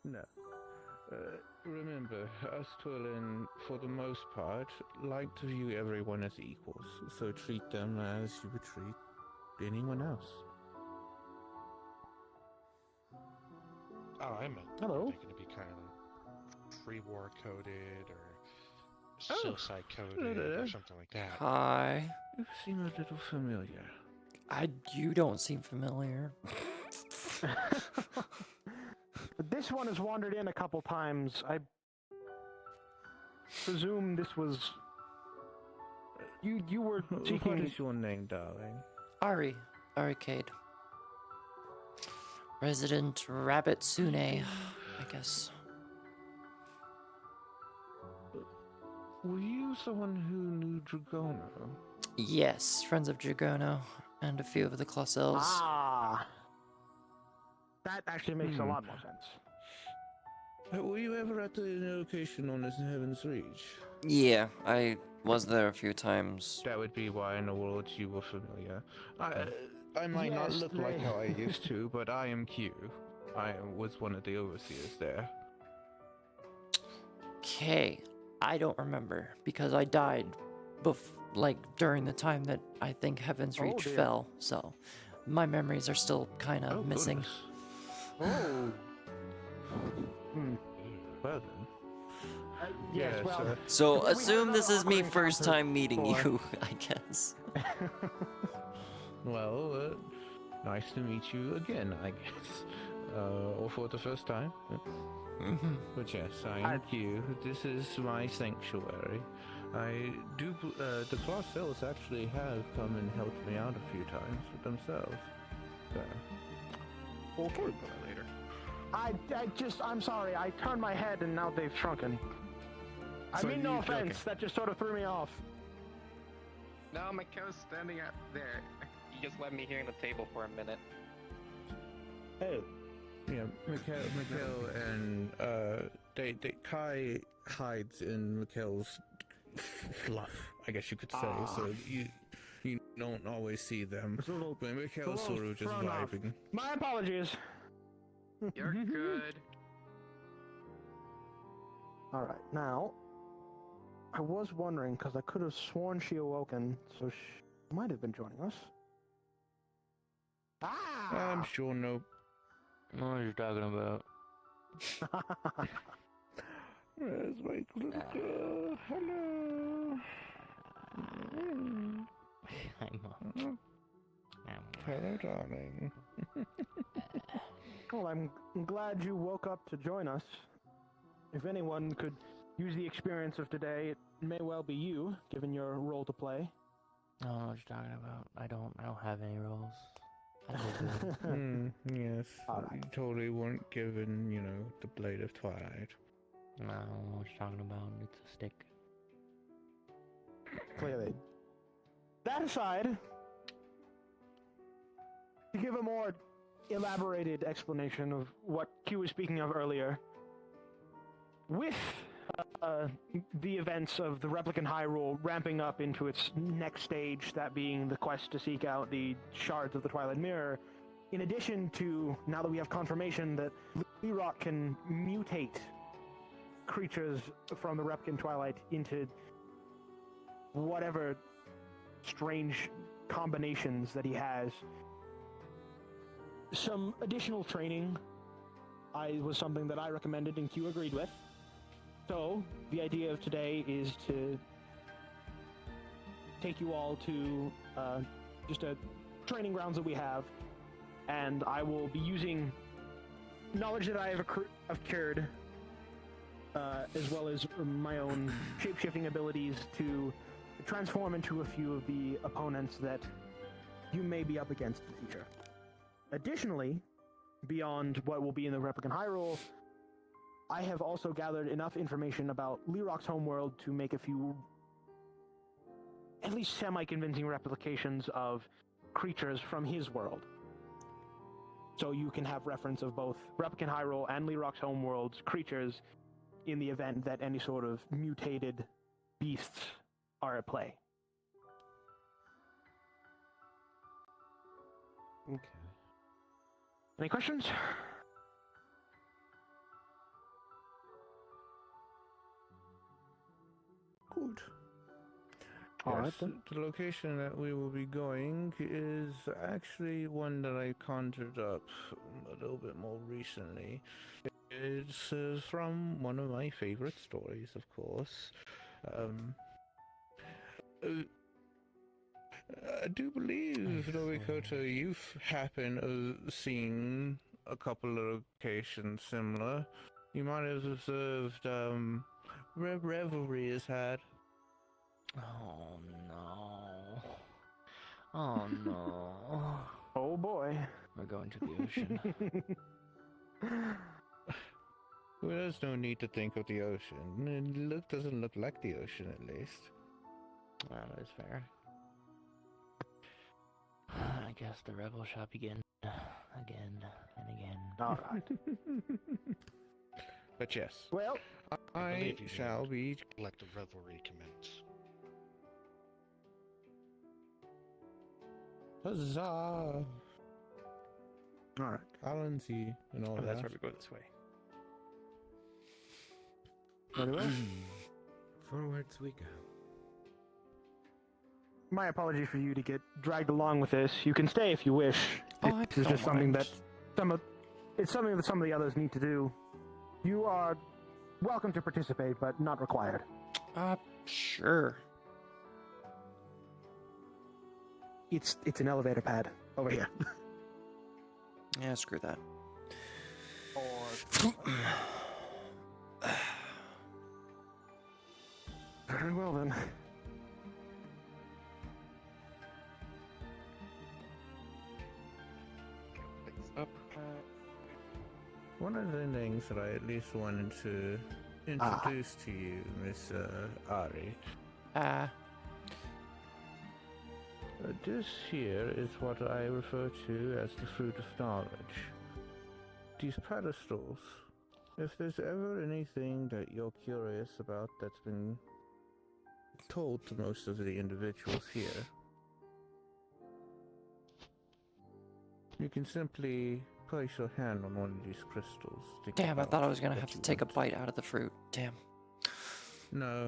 No. Remember, us Twilin, for the most part, like to view everyone as equals, so treat them as you would treat anyone else. Oh, I meant Hello. they're going to be kind of pre-war coded or Oh, suicide coded hello. or something like that. Hi. You seem a little familiar. You don't seem familiar. This one has wandered in a couple times. I presume this was... You were What seeking... is your name, darling? Arie. Kaede. Resident Rabbit Sune, I guess. Were you someone who knew Dragono? Yes, friends of Dragono and a few of the Colossals. Ah! That actually makes a lot more sense. Were you ever at the location known as Heaven's Reach? Yeah, I was there a few times. That would be why in the world you were familiar. I might not Yes, look like how I used to, but I am Q. I was one of the overseers there. Okay, I don't remember because I died during the time that I think Heaven's Oh, Reach dear. fell, so my memories are still kind of missing. Goodness. Oh. Well then. Yes, Yes, well... So we had assume this another is me awkward first encounter time meeting before. you, I guess. Well, nice to meet you again, I guess. Or for the first time. But yes, I am Q. This is my sanctuary. I do. The Claw Cells actually have come and helped me out a few times with themselves. So. Okay. Talk about that later. I'm sorry, I turned my head and now they've shrunken. I So mean, no you're offense, joking. that just sort of threw me off. No, Mikhail's standing up there. You just let me here on the table for a minute. Hey. Yeah, Mikhail and Kai hides in Mikhail's fluff, I guess you could say. So you don't always see them. It's a little- But Mikhail's it's a little sort of just thrown off. vibing. My apologies. You're good. Alright, now, I was wondering, because I could have sworn she awoken, so she might have been joining us. Ah! I'm sure no. What are you talking about? Where's my little girl? Hello. I'm Hello, darling. Well, I'm glad you woke up to join us. If anyone could use the experience of today, it may well be you, given your role to play. I don't know what you're talking about. I don't have any roles. I don't do it. Yes. Alright. You totally weren't given, the Blade of Twilight. I don't know what you're talking about. It's a stick. Clearly. That aside, to give a more elaborated explanation of what Q was speaking of earlier, with the events of the Replicant Hyrule ramping up into its next stage, that being the quest to seek out the shards of the Twilight Mirror, in addition to, now that we have confirmation that Lerock can mutate creatures from the Replicant Twilight into whatever strange combinations that he has, some additional training was something that I recommended and Q agreed with. So, the idea of today is to take you all to just a training grounds that we have, and I will be using knowledge that I have acquired, as well as my own shape-shifting abilities to transform into a few of the opponents that you may be up against in the future. Additionally, beyond what will be in the Replicant Hyrule, I have also gathered enough information about Lerock's homeworld to make a few, at least semi-convincing replications of creatures from his world. So you can have reference of both Replicant Hyrule and Lerock's homeworld's creatures in the event that any sort of mutated beasts are at play. Okay. Any questions? All right Yes, then. the location that we will be going is actually one that I conjured up a little bit more recently. It's from one of my favorite stories, of course. Um, uh, I do believe, Novikoto, you've happened seen a couple of locations similar. You might have observed where Revelry is had. Oh no. Oh no. Oh boy. We're going to the ocean. Well, there's no need to think of the ocean. It doesn't look like the ocean, at least. That is fair. I guess the rebel shall begin again and again. All right. But yes, Well, I believe you shall did. be. Let the revelry commence. Huzzah! all right. Currency and all Oh, that. that's why we go this way. Very well. Forwards we go. My apology for you to get dragged along with this. You can stay if you wish. Oh, I This is don't just something mind. that it's something that some of the others need to do. You are welcome to participate, but not required. Sure. It's an elevator pad over here. Yeah, screw that. Very well then. Up. One of the things that I at least wanted to introduce to you, Miss Arie. This here is what I refer to as the fruit of knowledge. These pedestals. If there's ever anything that you're curious about that's been told to most of the individuals here, you can simply place your hand on one of these crystals. Think Damn, I about thought I was gonna what have to you take a want. bite out of the fruit. Damn. No,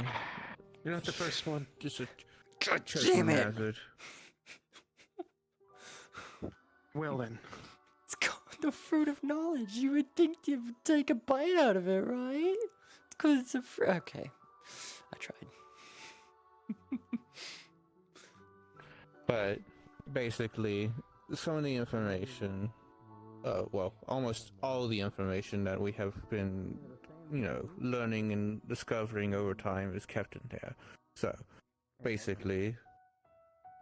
You're not the first one. just a God choking damn it! hazard. Well then. It's called the fruit of knowledge. You would think you would take a bite out of it, right? Because it's a fruit. Okay. I tried. But basically, some of the information, well, almost all the information that we have been, learning and discovering over time is kept in there. So, basically,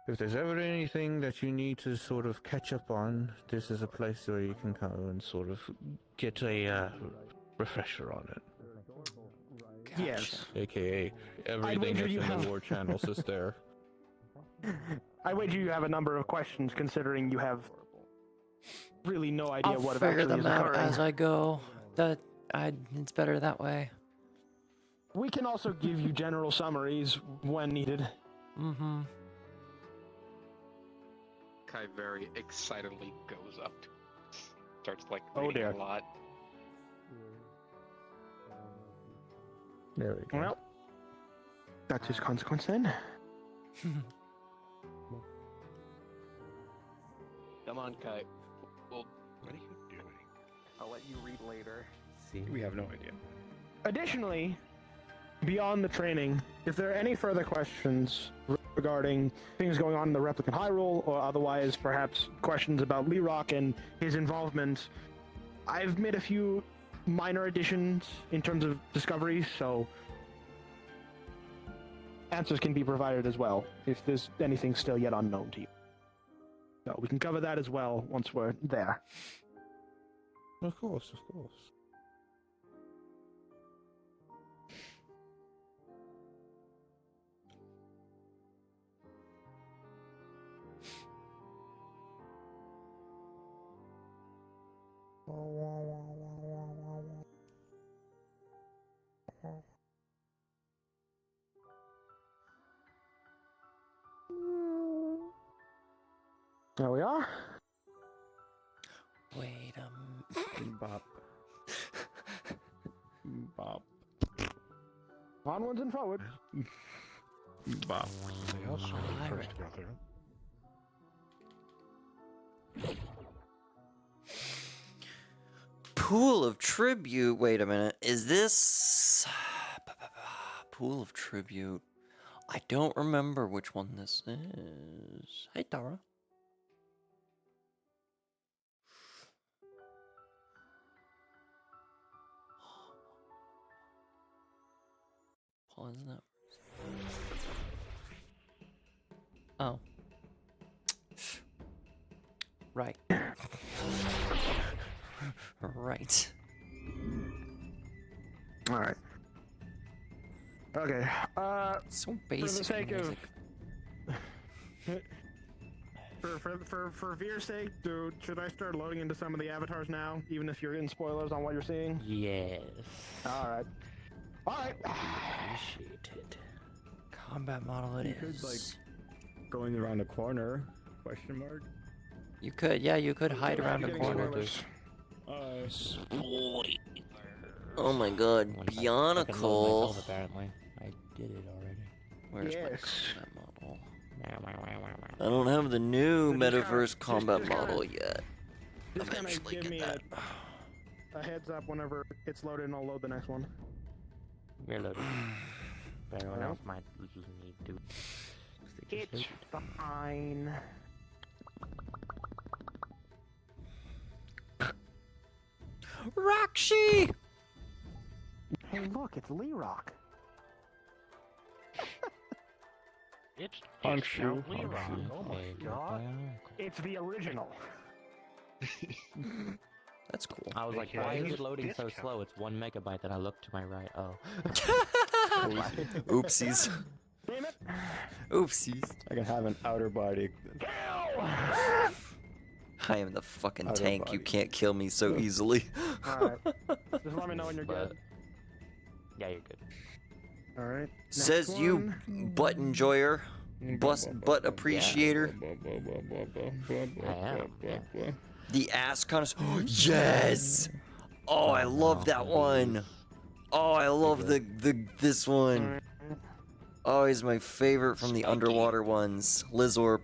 if there's ever anything that you need to sort of catch up on, this is a place where you can go and sort of get a refresher on it. Yes. AKA, everything wager that's you in have- the war channels is there. I wager you have a number of questions, considering you have really no idea I'll what figure actually them is out occurring. as I go. It's better that way. We can also give you general summaries when needed. Mm-hmm. Kai very excitedly goes up, starts like Oh, reading dear. a lot. There we go. Well, that's his consequence then. Come on, Kai. What are you doing? I'll let you read later. See, we have no idea. Additionally, beyond the training, if there are any further questions regarding things going on in the Replicant Hyrule, or otherwise perhaps questions about Lerock and his involvement, I've made a few minor additions in terms of discoveries, so answers can be provided as well if there's anything still yet unknown to you. So we can cover that as well once we're there. Of course, of course. There we are. Wait a Bop. Bop. Onwards and forward. Bop. They also need Alright. first to go through. Pool of tribute. Wait a minute. Is this pool of tribute? I don't remember which one this is. Hey, Tara. Paul, isn't that? Oh. Right. Right. All right. Okay. So For basic. the sake of music. for VR's sake, dude, should I start loading into some of the avatars now, even if you're in spoilers on what you're seeing? Yes. All right. All right. Appreciate it. Combat model it You could, is. like, going around the corner? Question mark. You could, yeah, you could hide around a Getting corner. spoilers. Oh my god, Once I fucking load myself, Bionicle. apparently. I did it already. Where's my Yes. combat model? I don't have the new So just kinda- metaverse combat just kinda- model yet. Just kind Eventually of give get me that. a heads up whenever it's loaded, and I'll load the next one. You're loaded. But everyone Well. else might need to. 'Cause they just It's loaded. fine. Rakshi! Hey, look, it's Lee Rock. It's Aren't Count you? Leroy. Aren't Oh my Favorite god. Bionicle. It's the original. That's cool. I was like, Yeah, why is it's it loading so discount. slow? It's 1 megabyte, and I look to my right. Oh. Oopsies. Damn it! Oopsies. I can have an outer body. I am the fucking Out of tank. You body. can't kill me so easily. Alright. Just let me know when you're But- good. Yeah, you're good. Alright. Says you, butt enjoyer, butt appreciator, I am. Yeah. the ass connoisseur. Yes! Oh, I love that one. Oh, I love the this one. Oh, he's my favorite from the underwater ones. Lizorp,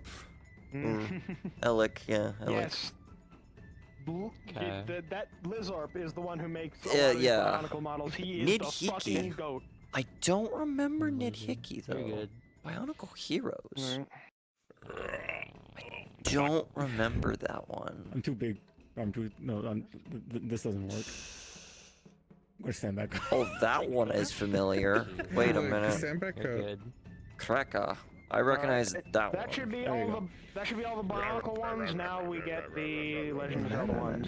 Elec, yeah, Elec. Yes. Okay. That Lizorp is the one who makes Yeah, a lot of these yeah. Bionicle models. He is the Nidhiki. fucking goat. I don't remember Nidhiki though. Very good. Bionicle Heroes. Alright. Don't remember that one. I'm too big. I'm too. No, this doesn't work. I'm gonna stand back. Oh, that one is familiar. Wait a minute. Stand back You're up. good. Kreka. I recognize that That should one. be There you all go. the that should be all the Bionicle ones. Now we get the Legend of Zelda ones.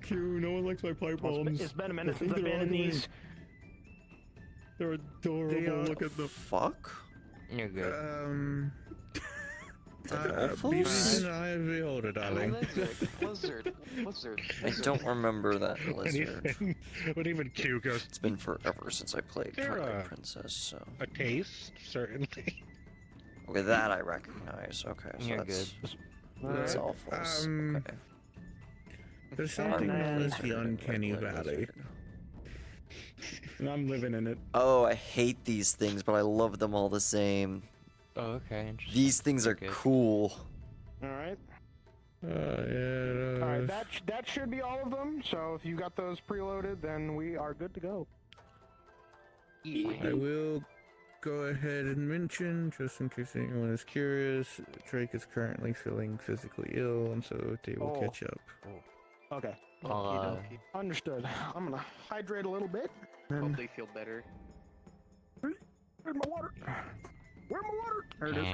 Q, no one likes my pipe Well, bombs. it's been a minute I since think I've they're been in ugly. these. They're adorable. Look at them. Fuck? You're good. Elfos? and I have the older, darling. Lizard. I don't remember that lizard. When even Q goes, It's been forever since I played They're, Twilight Princess, so. a taste, certainly. Okay, that I recognize. Okay, so You're that's. Alright. That's all false. Okay. There's something known as the uncanny Regular valley. lizard. And I'm living in it. Oh, I hate these things, but I love them all the same. Oh, okay. Interesting. These things are Okay. cool. All right. Yeah. All right. That should be all of them. So if you got those preloaded, then we are good to go. I will go ahead and mention, just in case anyone is curious, Drake is currently feeling physically ill, and so they will Oh. catch up. Okay. I'll, Understood. I'm gonna hydrate a little bit. And Hope they feel better. where's my water? Where's my water? There it is.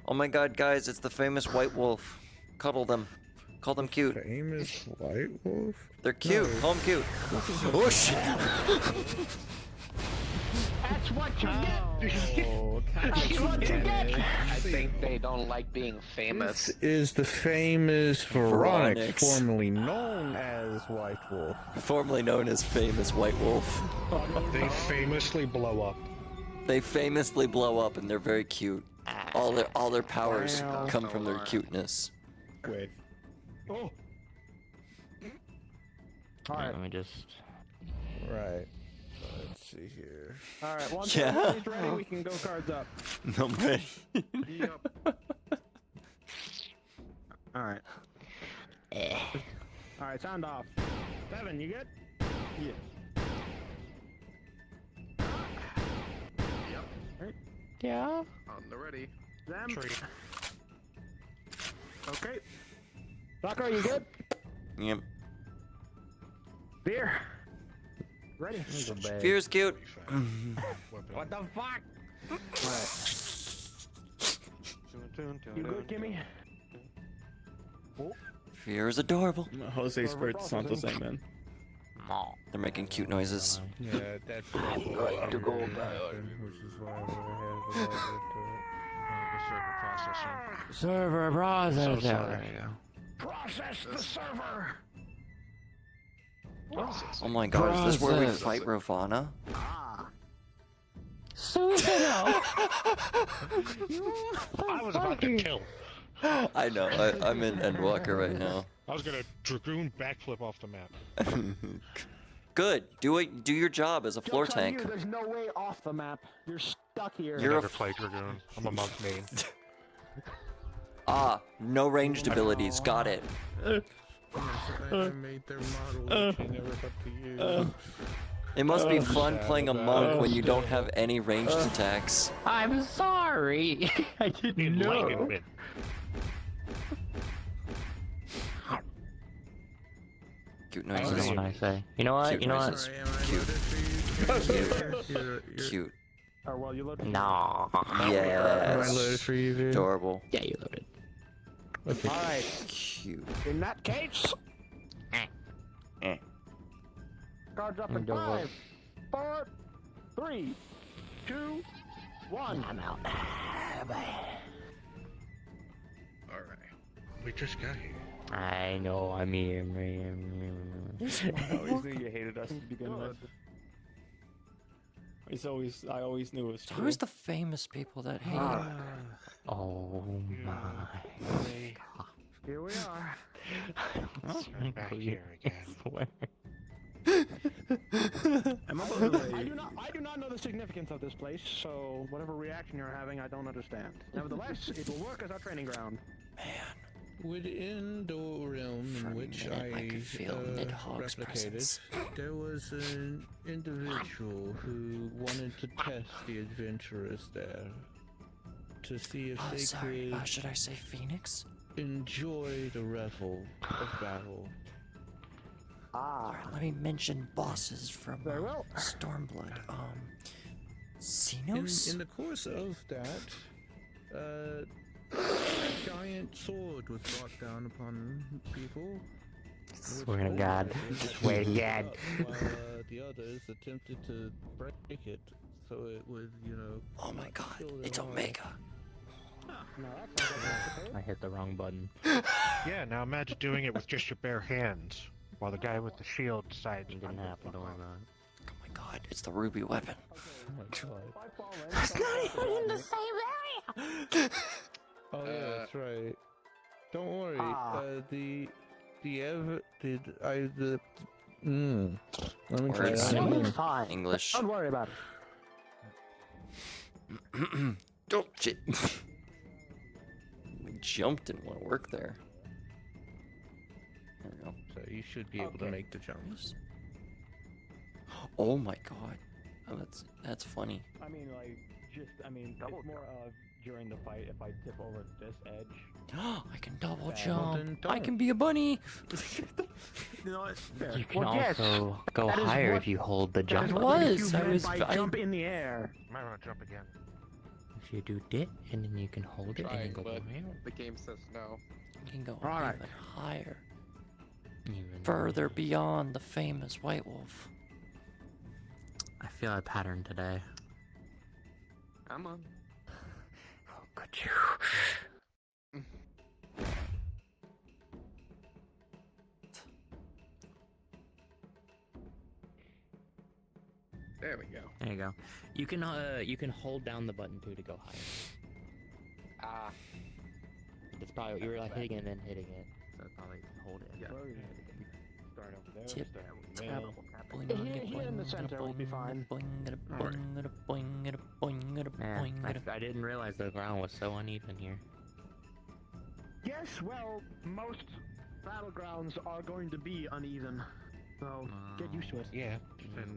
Oh my god, guys, it's the famous white wolf. Cuddle them. Call them cute. Famous white wolf? They're cute. Call them cute. Oh shit. That's what you get. Oh, That's what you get. I think they don't like being famous. This is the famous Veronix, Veronix. formerly known as White Wolf. Formerly known as famous white wolf. They famously blow up. They famously blow up and they're very cute. All their powers Wow. come from their cuteness. Wait. Oh. All right. Let me just. Right. Let's see here. All right. Once Yeah. everybody's ready, we can go cards up. I'm ready. Yup. All right. All right. Sound off. 7, you good? Yep. Yeah. On the ready. Them. Tree. Okay. Rocco, you good? Yep. Beer. Ready? Fear's cute. Weapon. What the fuck? You good, Kimmy? Fear is adorable. Jose Spirit Santos, man. They're making cute noises. Yeah, that's going to go back. Which is why we're ahead The server processing. Server processor. sorry. There you go. Process the server. Oh my god, is this where we Process. fight Ravana? Ah. Susanoo. I was about to kill. I know, I'm in Endwalker right now. I was gonna dragoon backflip off the map. Good, do your job as a floor Joke's on tank. You, there's no way off the map. You're stuck here. You're a Never played dragoon. I'm a monk main. Ah, no ranged abilities, got it. I made their model, which I never got to use. It must be fun playing a monk when you don't have any ranged attacks. I'm sorry. I didn't know. Enlightenment. Cute That's noises. what I say. You know what? Cute You know what? noises. Sorry, am I Cute. loaded for you? You're- Cute. Oh, well, you load. No. Am I loaded Yes. for you, dude? Adorable. Yeah, you loaded. Okay. All right. Cute. In that case, Eh. cards up in Don't vote. 5, 4, 3, 2, 1. I'm out. Bye. Alright. We just got here. I know. I'm here. I always knew you hated us to begin with. I always knew it was true. Who's the famous people that hate it? Oh my. Here we are. Back here again. I do not know the significance of this place, so whatever reaction you're having, I don't understand. Nevertheless, it will work as our training ground. Within the realm For a in which minute, I could feel Nidhogg's replicated, presence. there was an individual who wanted to test the adventurers there to see if Oh, they sorry. could Should I say Phoenix? enjoy the revel of battle. Ah. Let me mention bosses from Very well. Stormblood. In Xenos? the course of that, a giant sword was brought down upon people. Swear to God. Swear to God. While the others attempted to break it, so it would, Oh my god, kill them it's all. Omega. No, that sounds like a I hit the wrong button. Yeah, now imagine doing it with just your bare hands, while the guy with the shield decides. It didn't happen. Don't worry about it. Oh my god, it's the ruby weapon. Oh my god. That's not even in the Oh yeah, that's right. Don't worry. Ah. Let me try Words. that again. Fine. English. Don't worry about it. Oh shit. We jumped didn't want to work there. There we go. So you should be able to make the jump. Oh my god. Oh, that's funny. I mean, it's more of during the fight if I tip over this edge. I can double Yeah. Well, jump. then I don't. can be a bunny. You know, it's fair. You can Well, yes, also go that is higher what- if you hold the that jump is button. what was, you I meant was- by I- jump in the air. Might want to jump again. If you do dit, and then you can hold it and then go but around. the game says no. You can go Alright. even higher. Even Further beyond the famous White Wolf. I feel a pattern today. I'm on. Oh, could you? There we go. There you go. You can hold down the button too to go higher. Ah, It's probably you were like hitting it and then hitting it, so it's probably hold it. And Yeah. go hit it again. Start over there. Tip, Start over tap, there. Here in the center will be fine. I didn't realize the ground was so uneven here. Yes, well, most battlegrounds are going to be uneven, so get used to it. Yeah.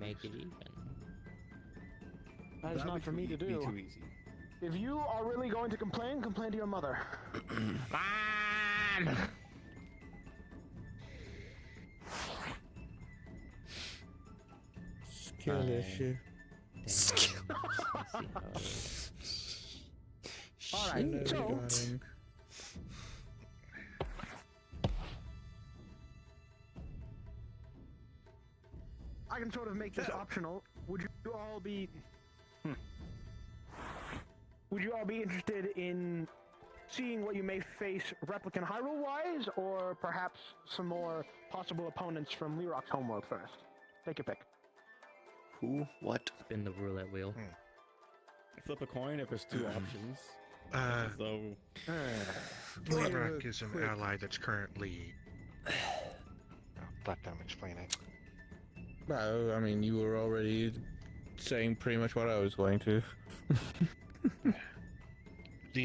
Make it even. That is not for me to Be do. too easy. If you are really going to complain, complain to your mother. Mom! Skill issue. Alright, so I can sort of make this optional. Would you all be Would you all be interested in seeing what you may face replicant Hyrule wise, or perhaps some more possible opponents from Lerock's homeworld first? Take your pick. Who? What? Spin the roulette wheel. Flip a coin if there's two options. So Lerock is an ally that's currently... I'll let them explain it. Well, I mean, you were already saying pretty much what I was going to.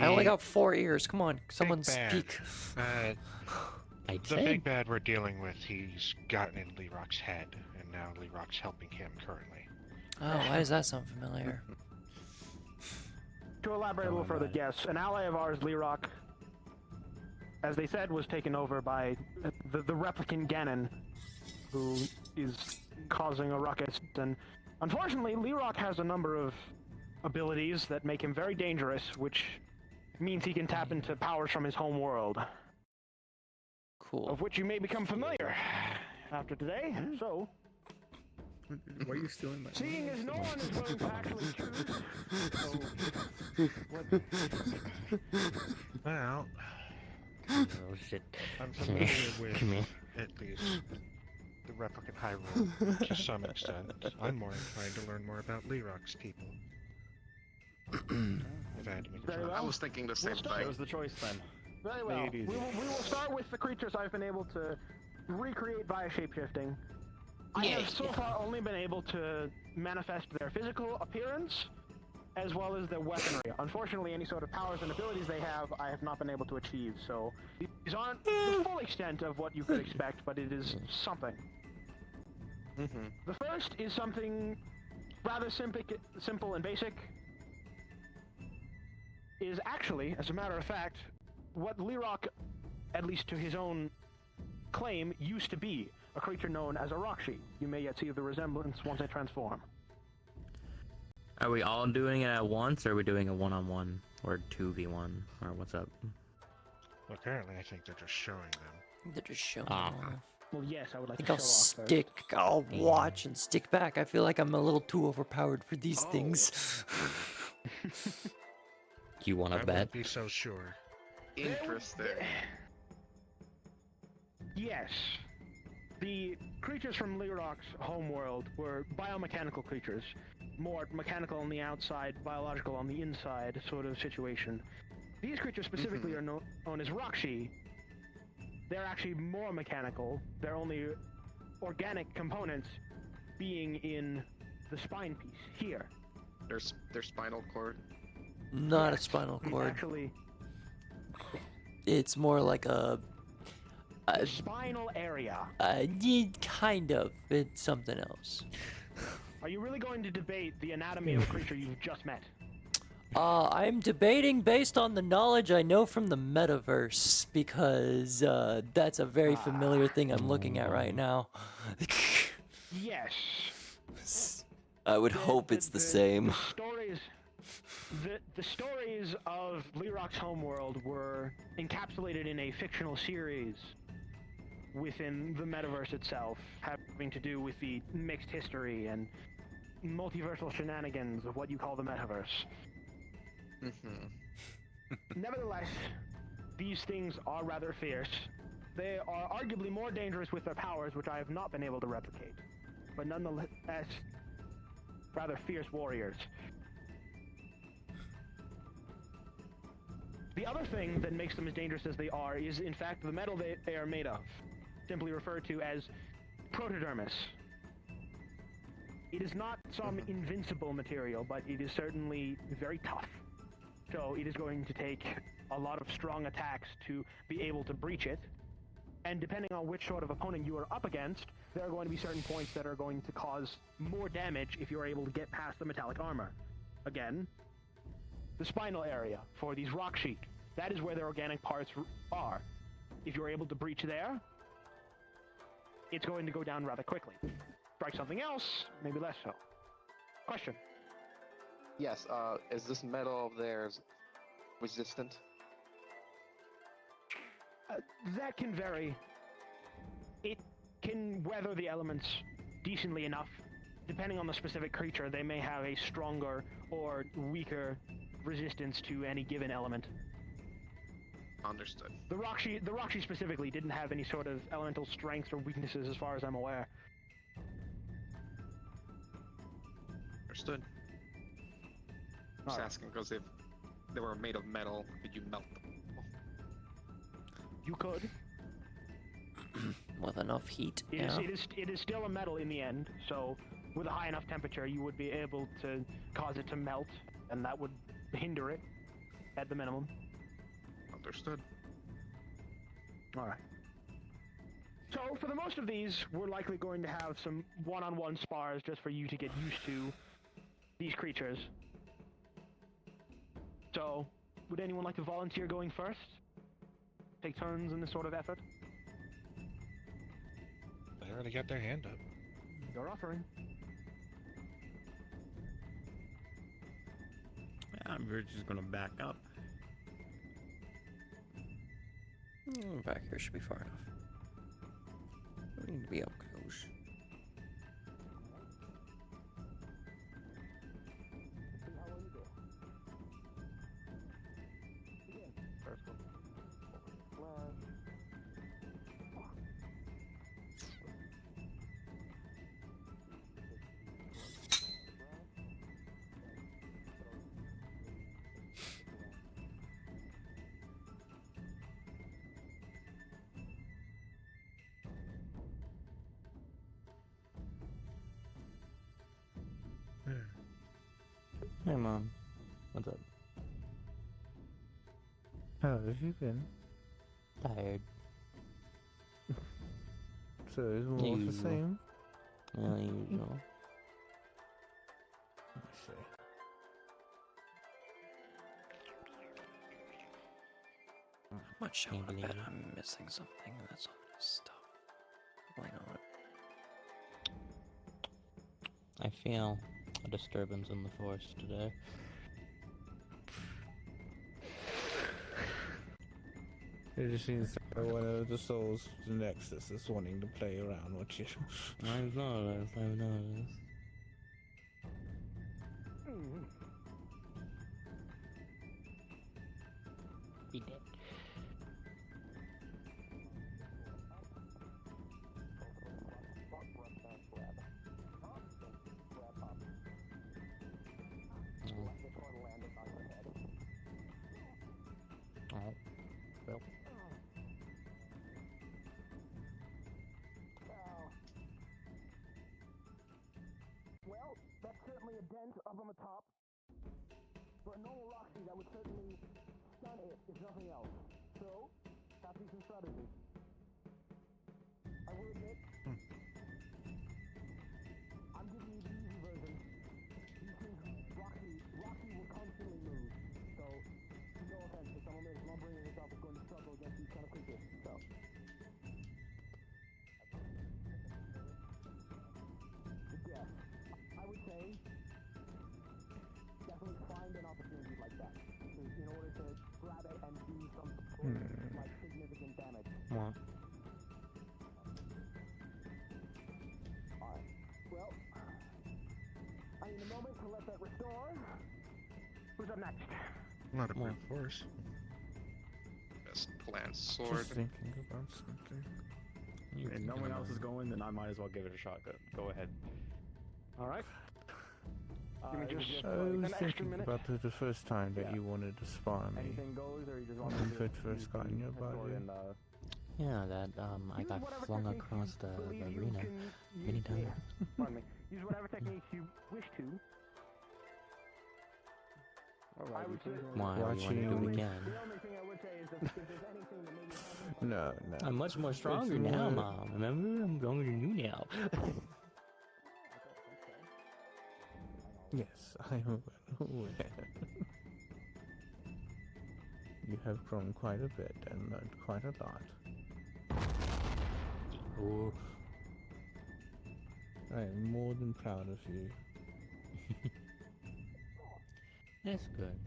I only got 4 ears. Come on, someone bad. speak. I The did. big bad we're dealing with, he's gotten in Lerock's head, and now Lerock's helping him currently. Oh, why does that sound familiar? To elaborate a little further, yes, an ally of ours, Lerock, as they said, was taken over by the replicant Ganon, who is causing a ruckus, and unfortunately, Lerock has a number of abilities that make him very dangerous, which means he can tap into powers from his home world, Cool. of which you may become familiar after today, so... why are you stealing my? Seeing as no one is willing to actually choose, so what? Well, Oh shit. I'm familiar with Come here. at least the replicant Hyrule to some extent. I'm more inclined to learn more about Lerock's people. If I had to make a Very choice. well. I was thinking the same start- thing. That was the choice then. Very well. Make it easy. We will start with the creatures I've been able to recreate via shapeshifting. I have so far only been able to manifest their physical appearance as well as their weaponry. Unfortunately, any sort of powers and abilities they have, I have not been able to achieve. So these aren't the full extent of what you could expect, but it is something. The first is something rather simple and basic. Is actually, as a matter of fact, what Lerock, at least to his own claim, used to be. A creature known as a Rockshi. You may yet see the resemblance once I transform. Are we all doing it at once, or are we doing a one-on-one or 2v1, or what's up? Well, currently, I think they're just showing them. They're just showing Ah. off. Well, yes, I would I like think to I'll show off first. stick. I'll watch and stick back. I feel like I'm a little too overpowered for these Oh. things. You want I to wouldn't bet? be so sure. Interesting. Yes. The creatures from Lerock's homeworld were biomechanical creatures. More mechanical on the outside, biological on the inside sort of situation. These creatures specifically are known as Rockshi. They're actually more mechanical. They're only organic components being in the spine piece here. Their spinal cord. Not a Yes, spinal cord. Actually, It's more like a the spinal area. kind of. It's something else. Are you really going to debate the anatomy of a creature you've just met? I'm debating based on the knowledge I know from the metaverse, because that's a very familiar thing I'm looking at right now. Yes. I would hope it's the same. The stories of Lerock's homeworld were encapsulated in a fictional series within the metaverse itself, having to do with the mixed history and multiversal shenanigans of what you call the metaverse. Nevertheless, these things are rather fierce. They are arguably more dangerous with their powers, which I have not been able to replicate, but nonetheless, rather fierce warriors. The other thing that makes them as dangerous as they are is, in fact, the metal they are made of, simply referred to as protodermis. It is not some invincible material, but it is certainly very tough. So it is going to take a lot of strong attacks to be able to breach it. And depending on which sort of opponent you are up against, there are going to be certain points that are going to cause more damage if you're able to get past the metallic armor. Again, the spinal area for these rock sheet. That is where their organic parts are. If you're able to breach there, it's going to go down rather quickly. Strike something else, maybe less so. Question. Yes, is this metal of theirs resistant? That can vary. It can weather the elements decently enough. Depending on the specific creature, they may have a stronger or weaker resistance to any given element. Understood. The Rockshi specifically didn't have any sort of elemental strengths or weaknesses as far as I'm aware. Understood. Just asking because if they were made of metal, could you melt them? You could. With enough heat, It yeah. is still a metal in the end, so with a high enough temperature, you would be able to cause it to melt, and that would hinder it at the minimum. Understood. Alright. So, for the most of these, we're likely going to have some one-on-one spars just for you to get used to these creatures. So, would anyone like to volunteer going first? Take turns in this sort of effort? They already got their hand up. You're offering. Yeah, we're just gonna back up. Back here should be far enough. We need to be up close. First one. Hey, Mom. What's up? How have you been? Tired. So it's more of the Usual. same? Well, usual. I see. Much I Maybe. bet I'm missing something. That's all this stuff. Why not? I feel a disturbance in the force today. It just seems like one of the souls, the Nexus, is wanting to play around with you. I've noticed. He did. Oh. Well. Well, that's certainly a dent up on the top. For a normal Roxy, that would certainly stun it, if nothing else. So, have decent strategy. I will admit, I'm giving you the easy version. These things, Roxy will constantly move. So, no offense, if someone is lumbering himself is going to struggle against these kind of creatures. So. Yeah, I would say definitely find an opportunity like that in order to grab it and do some sort of like significant damage. What? Alright. Well, I need a moment to let that restore. Who's up next? Not a brute force. Best plan sword. Just thinking about something. If no one else is going, then I might as well give it a shot. Go ahead. Alright. Give me just I an was extra thinking minute. about the first time that Yeah. you wanted to spar me. Anything goes, or you just want When to you first got in your body. and Yeah, that I got flung across the arena many times. Pardon me. Use whatever techniques you wish to. I would say, Why? You want to do it again? the only thing I would say is if there's anything that maybe happens. No, no. I'm much more stronger now, Mom. Remember? I'm stronger than you now. Yes, I'm aware. You have grown quite a bit and learned quite a lot. Oh. I am more than proud of you. That's good.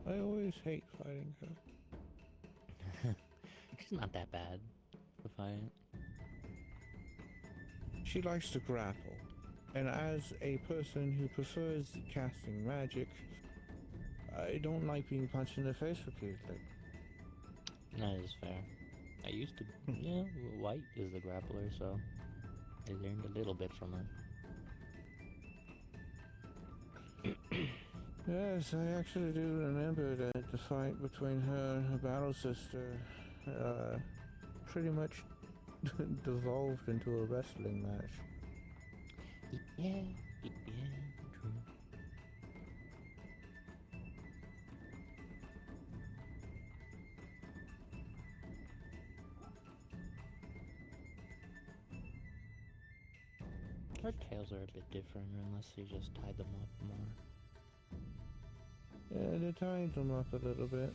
I always hate fighting her. She's not that bad to fight. She likes to grapple, and as a person who prefers casting magic, I don't like being punched in the face repeatedly. That is fair. I used to, yeah, White is the grappler, so I learned a little bit from her. Yes, I actually do remember that the fight between her and her battle sister pretty much devolved into a wrestling match. Yeah, true. Her tails are a bit different unless you just tied them up more. Yeah, they tied them up a little bit.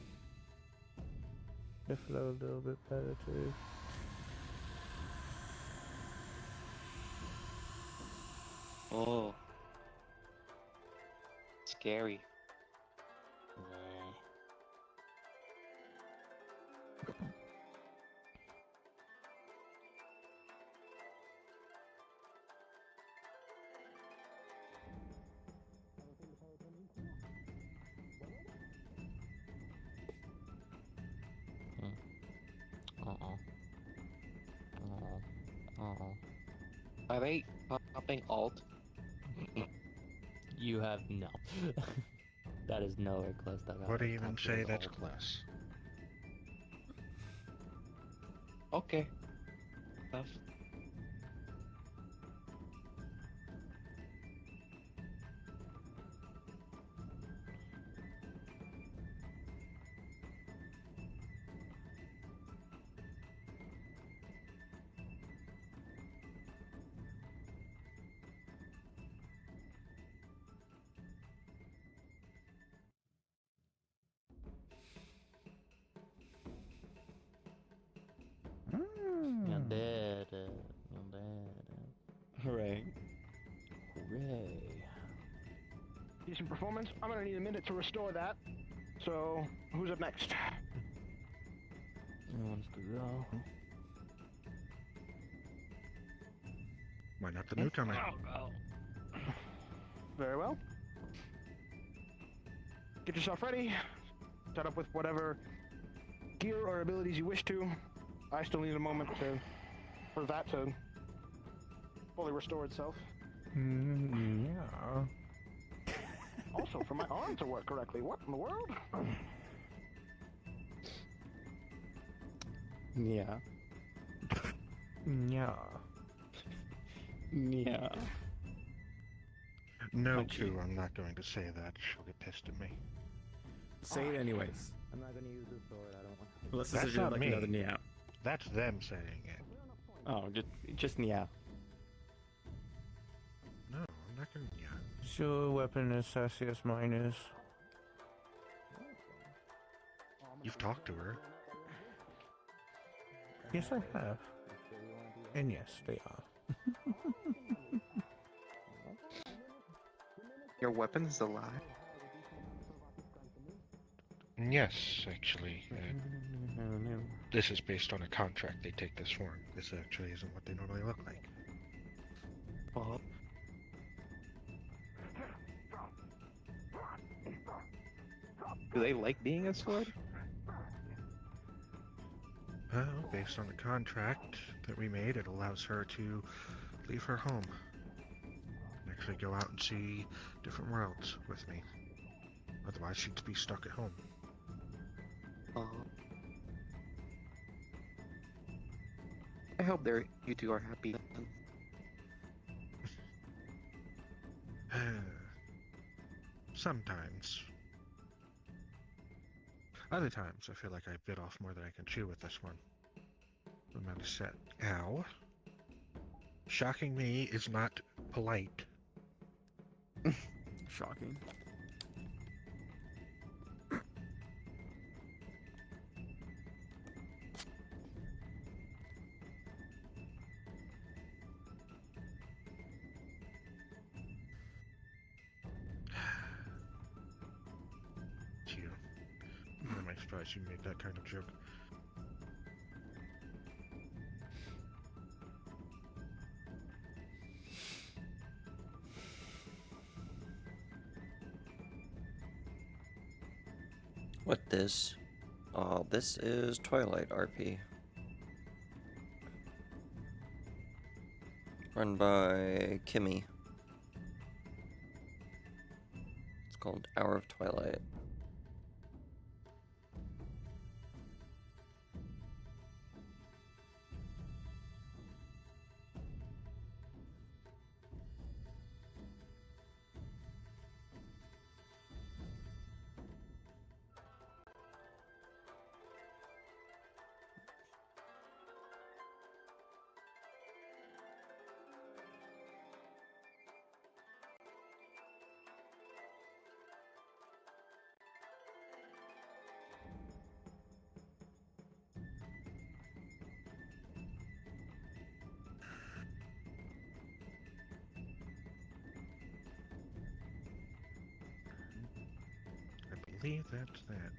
They flow a little bit better too. Oh. Scary. Nah. Are they popping alt? You have no. That is nowhere close to What do you even say that's close? Okay. Tough. You're dead. You're dead. Hooray. Hooray. Decent performance. I'm gonna need a minute to restore that. So, who's up next? Who wants to go? Why not the newcomer? Very well. Get yourself ready. Set up with whatever gear or abilities you wish to. I still need a moment for that to fully restore itself. Yeah. Also, for my arm to work correctly. What in the world? Yeah. Yeah. Yeah. No, Q, I'm not going to say that. She'll get pissed at me. Say it anyways. I'm not gonna use this sword. I don't want. Unless That's this is not like me. another Nia. That's them saying it. Oh, just Nia. No, I'm not going to. Yeah. Is your weapon as sassy as mine is? You've talked to her. Yes, I have. And yes, they are. Your weapon's alive. Yes, actually. This is based on a contract they take this form. This actually isn't what they normally look like. Oh. Do they like being a sword? Well, based on the contract that we made, it allows her to leave her home. And actually go out and see different worlds with me. Otherwise, she'd be stuck at home. Oh. I hope you two are happy. Sometimes. Other times, I feel like I bit off more than I can chew with this one. I'm out of set. Ow. Shocking me is not polite. Shocking. You. Why am I surprised you made that kind of joke? What this? Oh, this is Twilight RP. Run by Kimmy. It's called Hour of Twilight. I believe that's that.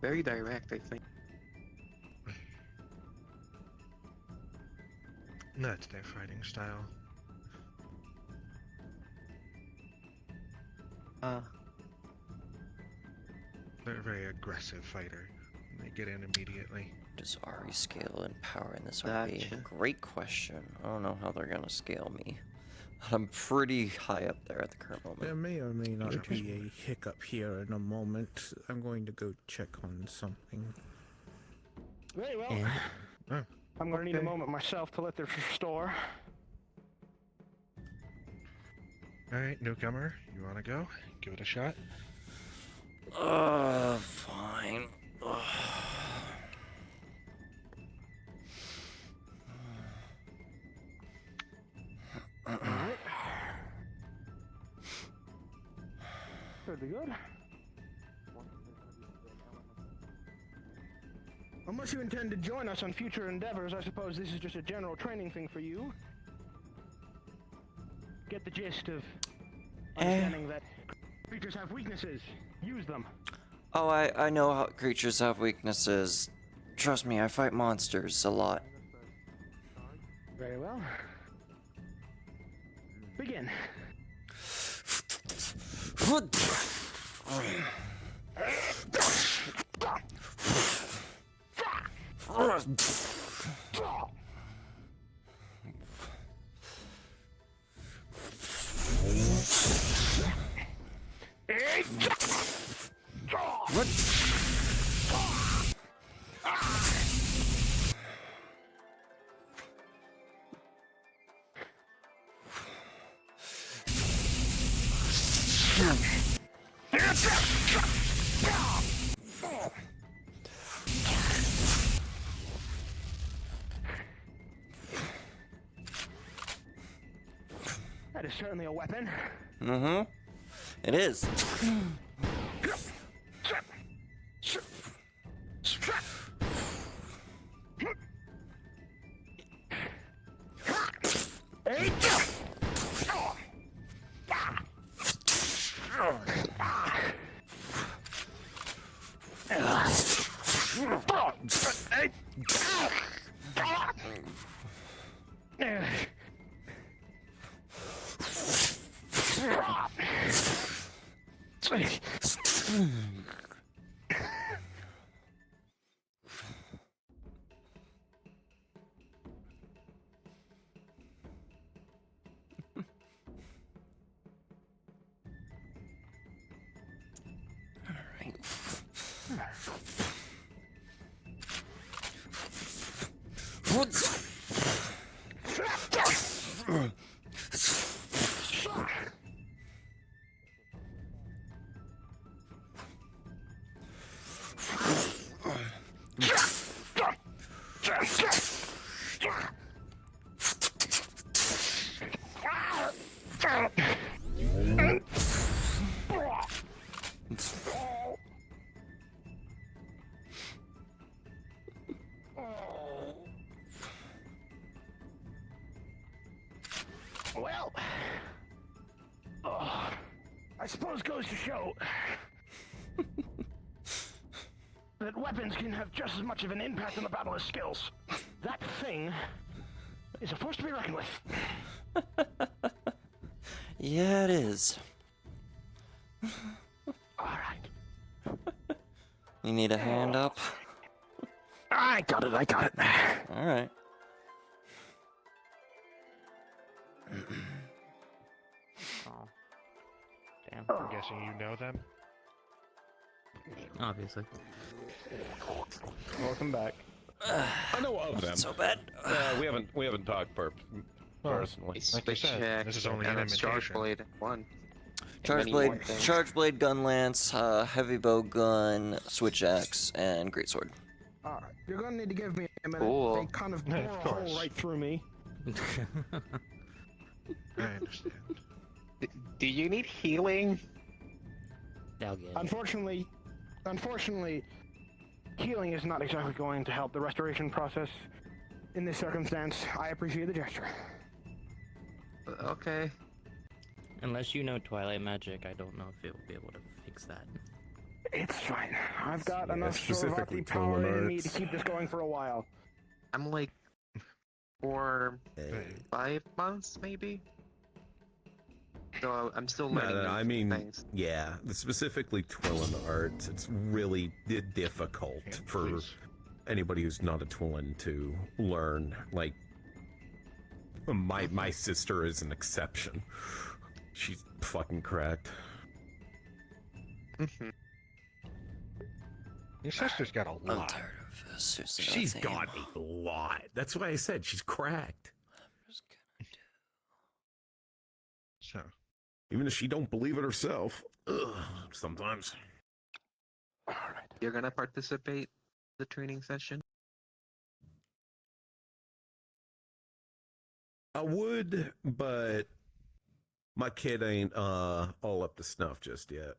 Very direct, I think. That's their fighting style. They're a very aggressive fighter. They get in immediately. Does Arie scale in power in this RP? Gotcha. Great question. I don't know how they're gonna scale me. I'm pretty high up there at the current There moment. may or may not be a hiccup here in a moment. I'm going to go check on something. Very well. Oh, I'm gonna need a okay. moment myself to let this restore. Alright, newcomer, you wanna go? Give it a shot? Fine. Alright. Pretty good. Unless you intend to join us on future endeavors, I suppose this is just a general training thing for you. Get the gist of understanding that creatures have weaknesses. Use them. Oh, I know how creatures have weaknesses. Trust me, I fight monsters a lot. Very well. Begin. That is certainly a weapon. Mm-hmm. It is. Well, I suppose goes to show that weapons can have just as much of an impact on the battle as skills. That thing is a force to be reckoned with. Yeah, it is. All right. You need a hand up? I got it. All right. Oh. Damn. I'm guessing you know them? Obviously. Welcome back. I know of them. So bad. We haven't talked personally. Like you said, this is only an Charge imitation. blade one. Charge Many blade, more things. charge blade, gun lance, heavy bow gun, switch axe, and greatsword. All right. You're gonna need to give me a minute. Cool. They kind of bore Of a hole course. right through me. I understand. Do you need healing? They'll get it. Unfortunately, healing is not exactly going to help the restoration process in this circumstance. I appreciate the gesture. Okay. Unless you know Twilight magic, I don't know if it will be able to fix that. It's fine. I've got Yeah, enough specifically Sorvati power in me to arts. keep this going for a while. I'm like 4, Hey. 5 months maybe. So I'm still No, learning no, new I mean, things. yeah, specifically Twillin arts. It's really difficult Yeah, for please. anybody who's not a Twillin to learn. Like, my sister is an exception. She's fucking cracked. Mhm. Your sister's got a I'm lot. tired of this. Seriously, She's nothing. got a lot. That's why I said she's cracked. Just gonna do- So, Even if she don't believe it herself. Ugh, sometimes. All right. You're gonna participate in the training session? I would, but my kid ain't all up to snuff just yet.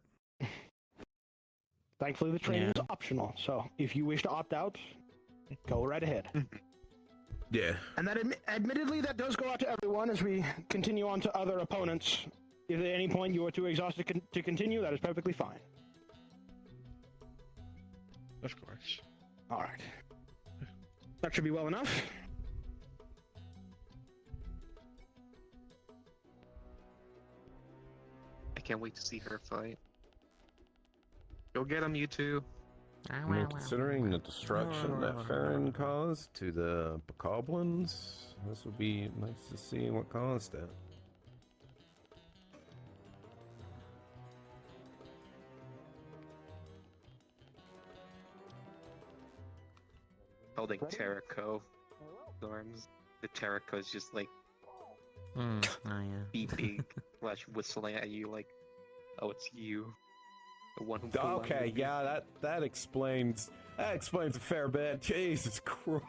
Thankfully, the training Yeah. is optional, so if you wish to opt out, go right ahead. Yeah. And that, admittedly, that does go out to everyone as we continue on to other opponents. If at any point you are too exhausted to continue, that is perfectly fine. of course. All right. That should be well enough. I can't wait to see her fight. Go get him, you two. I mean, considering the destruction that Farron caused to the Bokoblins, this would be nice to see what caused it. Holding Terraco storms. The Terraco is just like Oh yeah. beeping, slash whistling at you like, oh, it's you. The one who Okay, yeah, that explains a fair bit. Jesus Christ.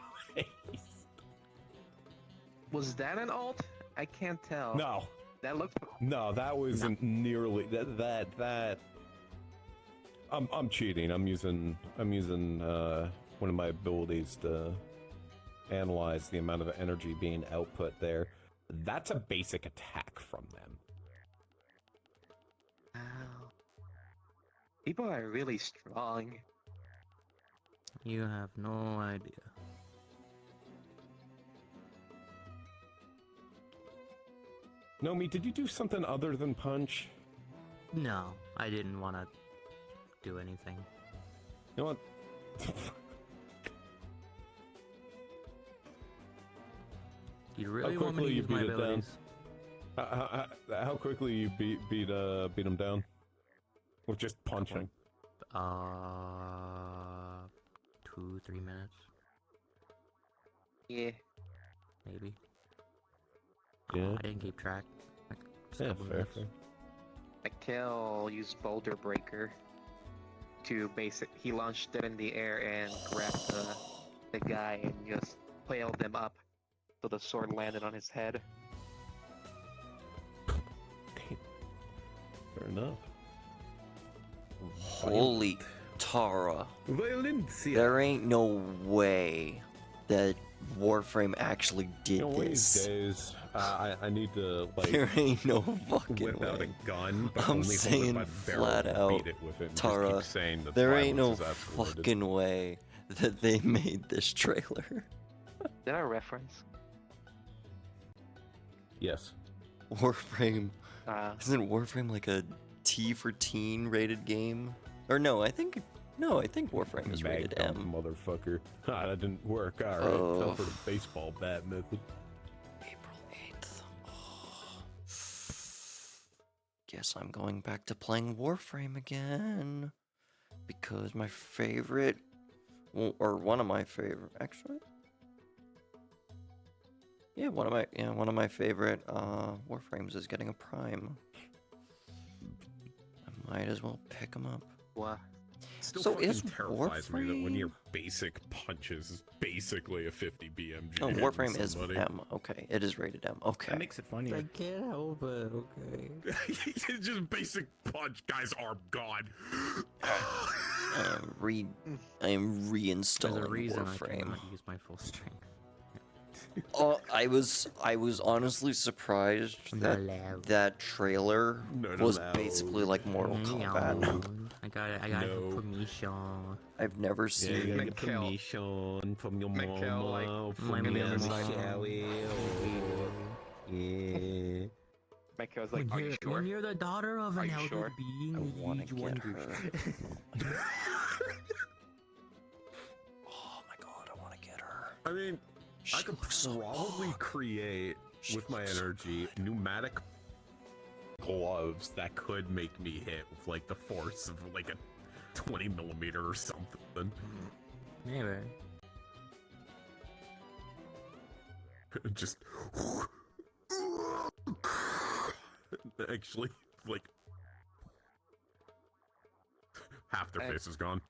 Was that an alt? I can't tell. No, That looked. no, that wasn't nearly that. I'm cheating. I'm using one of my abilities to analyze the amount of energy being output there. That's a basic attack from them. Wow. People are really strong. You have no idea. Nomi, did you do something other than punch? No, I didn't want to do anything. You know what? You really How want me to quickly you use my beat it down? abilities? How quickly you beat him down? With just punching? 2-3 minutes, Yeah. maybe. Yeah. I didn't keep track. Like, just a Yeah, couple fair, minutes. fair. Mikhail used Boulder Breaker to he launched it in the air and grabbed the guy and just flailed him up so the sword landed on his head. Fair enough. Holy Tara. Valencia. There ain't no way that Warframe actually did One of these this. days, I need to like There ain't no fucking whip out a way. gun, but I'm only hold it saying by the barrel flat and out, beat it with it. And Tara, just keep saying that there ain't no violence is escalated. fucking way that they made this trailer. Is that a reference? Yes. Warframe. Uh, Isn't Warframe like a T for teen rated game? Or no, I think Warframe is rated Mag M. motherfucker. Ah, that didn't work. All right, fell for the baseball bat method. April 8th. Oh. Guess I'm going back to playing Warframe again. Because my favorite, or one of my favorite, actually. Yeah, one of my favorite Warframes is getting a Prime. I might as well pick them up. what? Still So fucking is terrifies me that when Warframe- your basic punches is basically a 50 BMG. Oh, hitting Warframe is somebody. M. Okay, it is rated M. Okay. That makes it funnier. I can't help it, okay? It's just basic punch. Guy's arm gone. I am There's reinstalling a reason I Warframe. cannot use my full strength. Oh, I was honestly surprised that Hello. that trailer Not was allowed. basically like Mortal Kombat. I got No. permission. I've never Yeah, you seen. gotta get Mikhail. permission from your Mikhail, mama, like, from My your mama. Michelle. Yeah. Mikhail's like, are you sure? When you're the daughter of Are an you elder sure? being, I you want need to to get understand. her. Oh my god, I want to get her. I mean, I She could looks so probably hot. create, She with my looks so energy, pneumatic gloves that could make me hit with, like, the force of, like, a 20 millimeter or something. Maybe. Just... Actually, like... half their face is gone.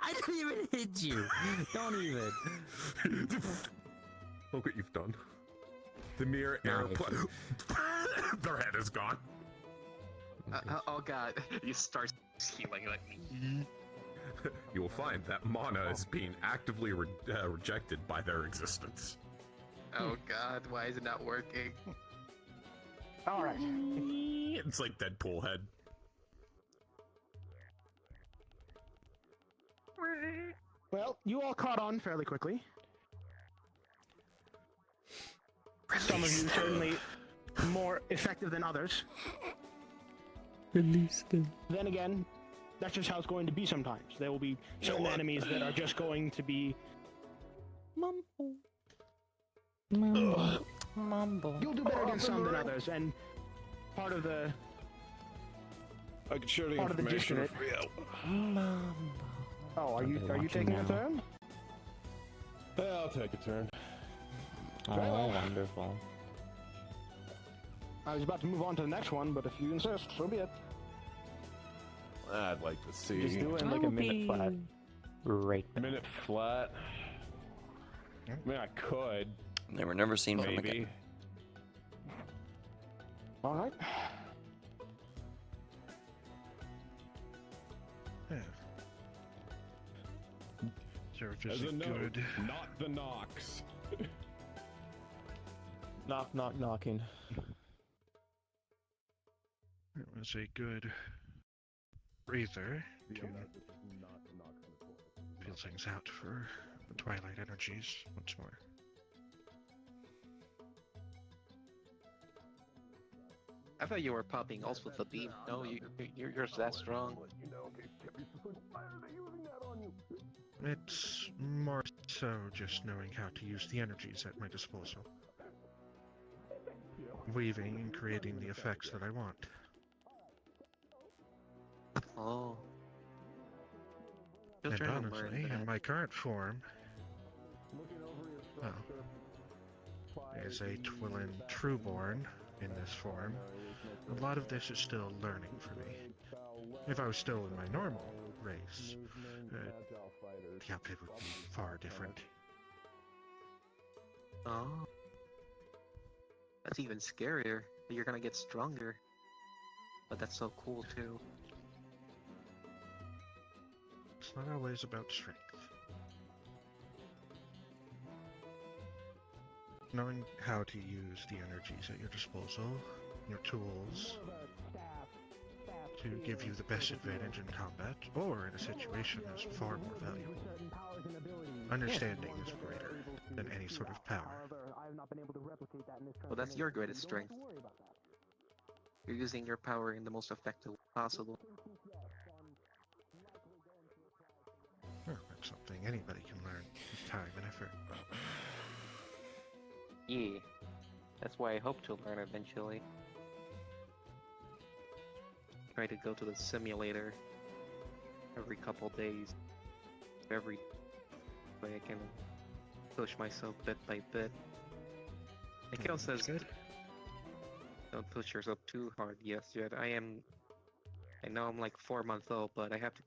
I didn't even hit you. Don't even. Look what you've done. The mere airplane... Their head is gone. oh god, you start healing like You will find that mana is being actively rejected by their existence. oh god, why is it not working? All right. It's like Deadpool head. Well, you all caught on fairly quickly. Some of you certainly more effective than others. Release them. Then again, that's just how it's going to be sometimes. There will be certain enemies that are just going to be... Mumble. Mumble. Mumble. You'll do better against some than others, and part of the... I can share the Part of the gist of information it. for you. Mumble. Oh, are you watching taking a now. turn? Yeah, I'll take a turn. Oh, wonderful. I was about to move on to the next one, but if you insist, so be it. I'd like to see Just do it in like a minute flat. Right. a minute flat. I mean, I could, They were never seen from maybe. again. All right. Yeah. Seraph As is a note, good. not the Nox. Knock, knock, knocking. It was a good breather to feel things out for the Twilight energies once more. I thought you were popping also with the beam. No, you're that strong. It's more so just knowing how to use the energies at my disposal. Weaving and creating the effects that I want. Oh. Still And trying to learn honestly, that. in my current form, well, as a Twilin Trueborn in this form, a lot of this is still learning for me. If I was still in my normal race, the outfit would be far different. Oh. That's even scarier. You're gonna get stronger. But that's so cool too. It's not always about strength. Knowing how to use the energies at your disposal, your tools, to give you the best advantage in combat, or in a situation is far more valuable. Understanding is greater than any sort of power. Well, that's your greatest strength. You're using your power in the most effective way possible. Oh, that's something anybody can learn with time and effort. Yeah. That's why I hope to learn eventually. Try to go to the simulator every couple days. Every way I can push myself bit by bit. Mikhail says, Good. don't push yourself too hard. Yes, Jed. I know I'm like 4 months old, but I have to,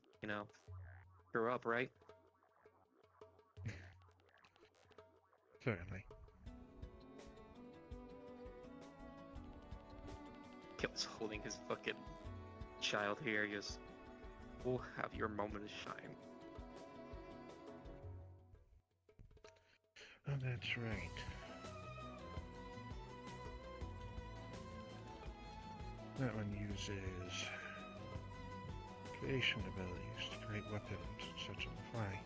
grow up, right? Certainly. Mikhail's holding his fucking child here. Just, we'll have your moment to shine. Oh, that's right. That one uses creation abilities to create weapons and such on the fly.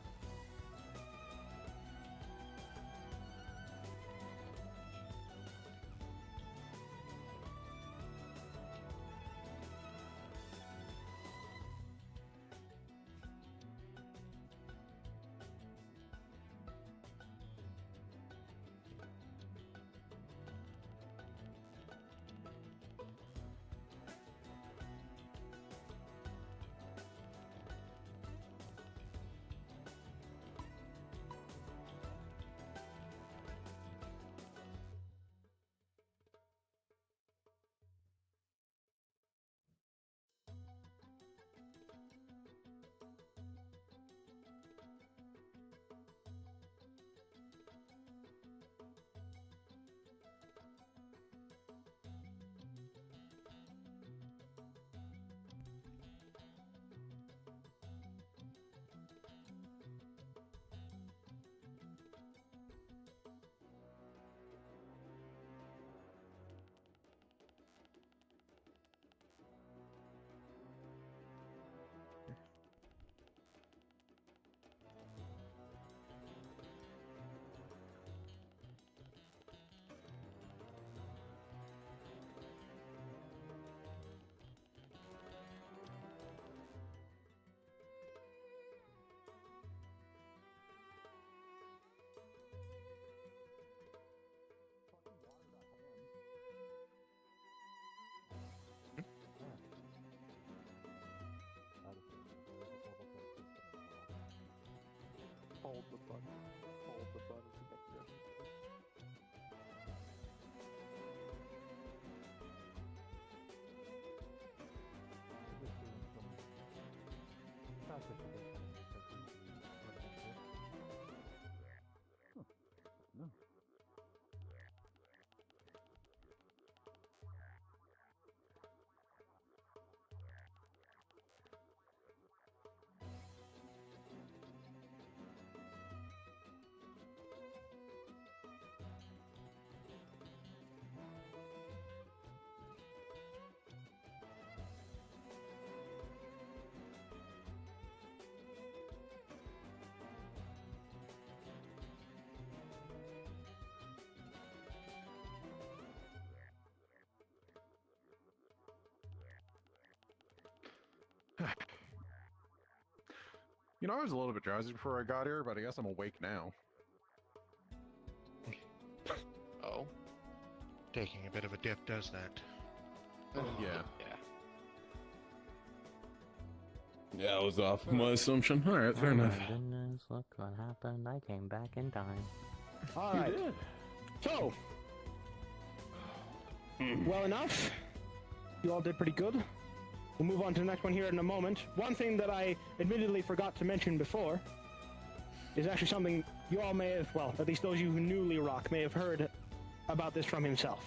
Hold the button. Hold the button to get there. No. You know, I was a little bit drowsy before I got here, but I guess I'm awake now. Oh. Taking a bit of a dip does that. Yeah. Yeah. Yeah, I was off my assumption. All right, fair Oh enough. my goodness, look what happened. I came back in time. All right. So, well enough. You all did pretty good. We'll move on to the next one here in a moment. One thing that I admittedly forgot to mention before is actually something you all may have, well, at least those of you who knew Lee Rock may have heard about this from himself.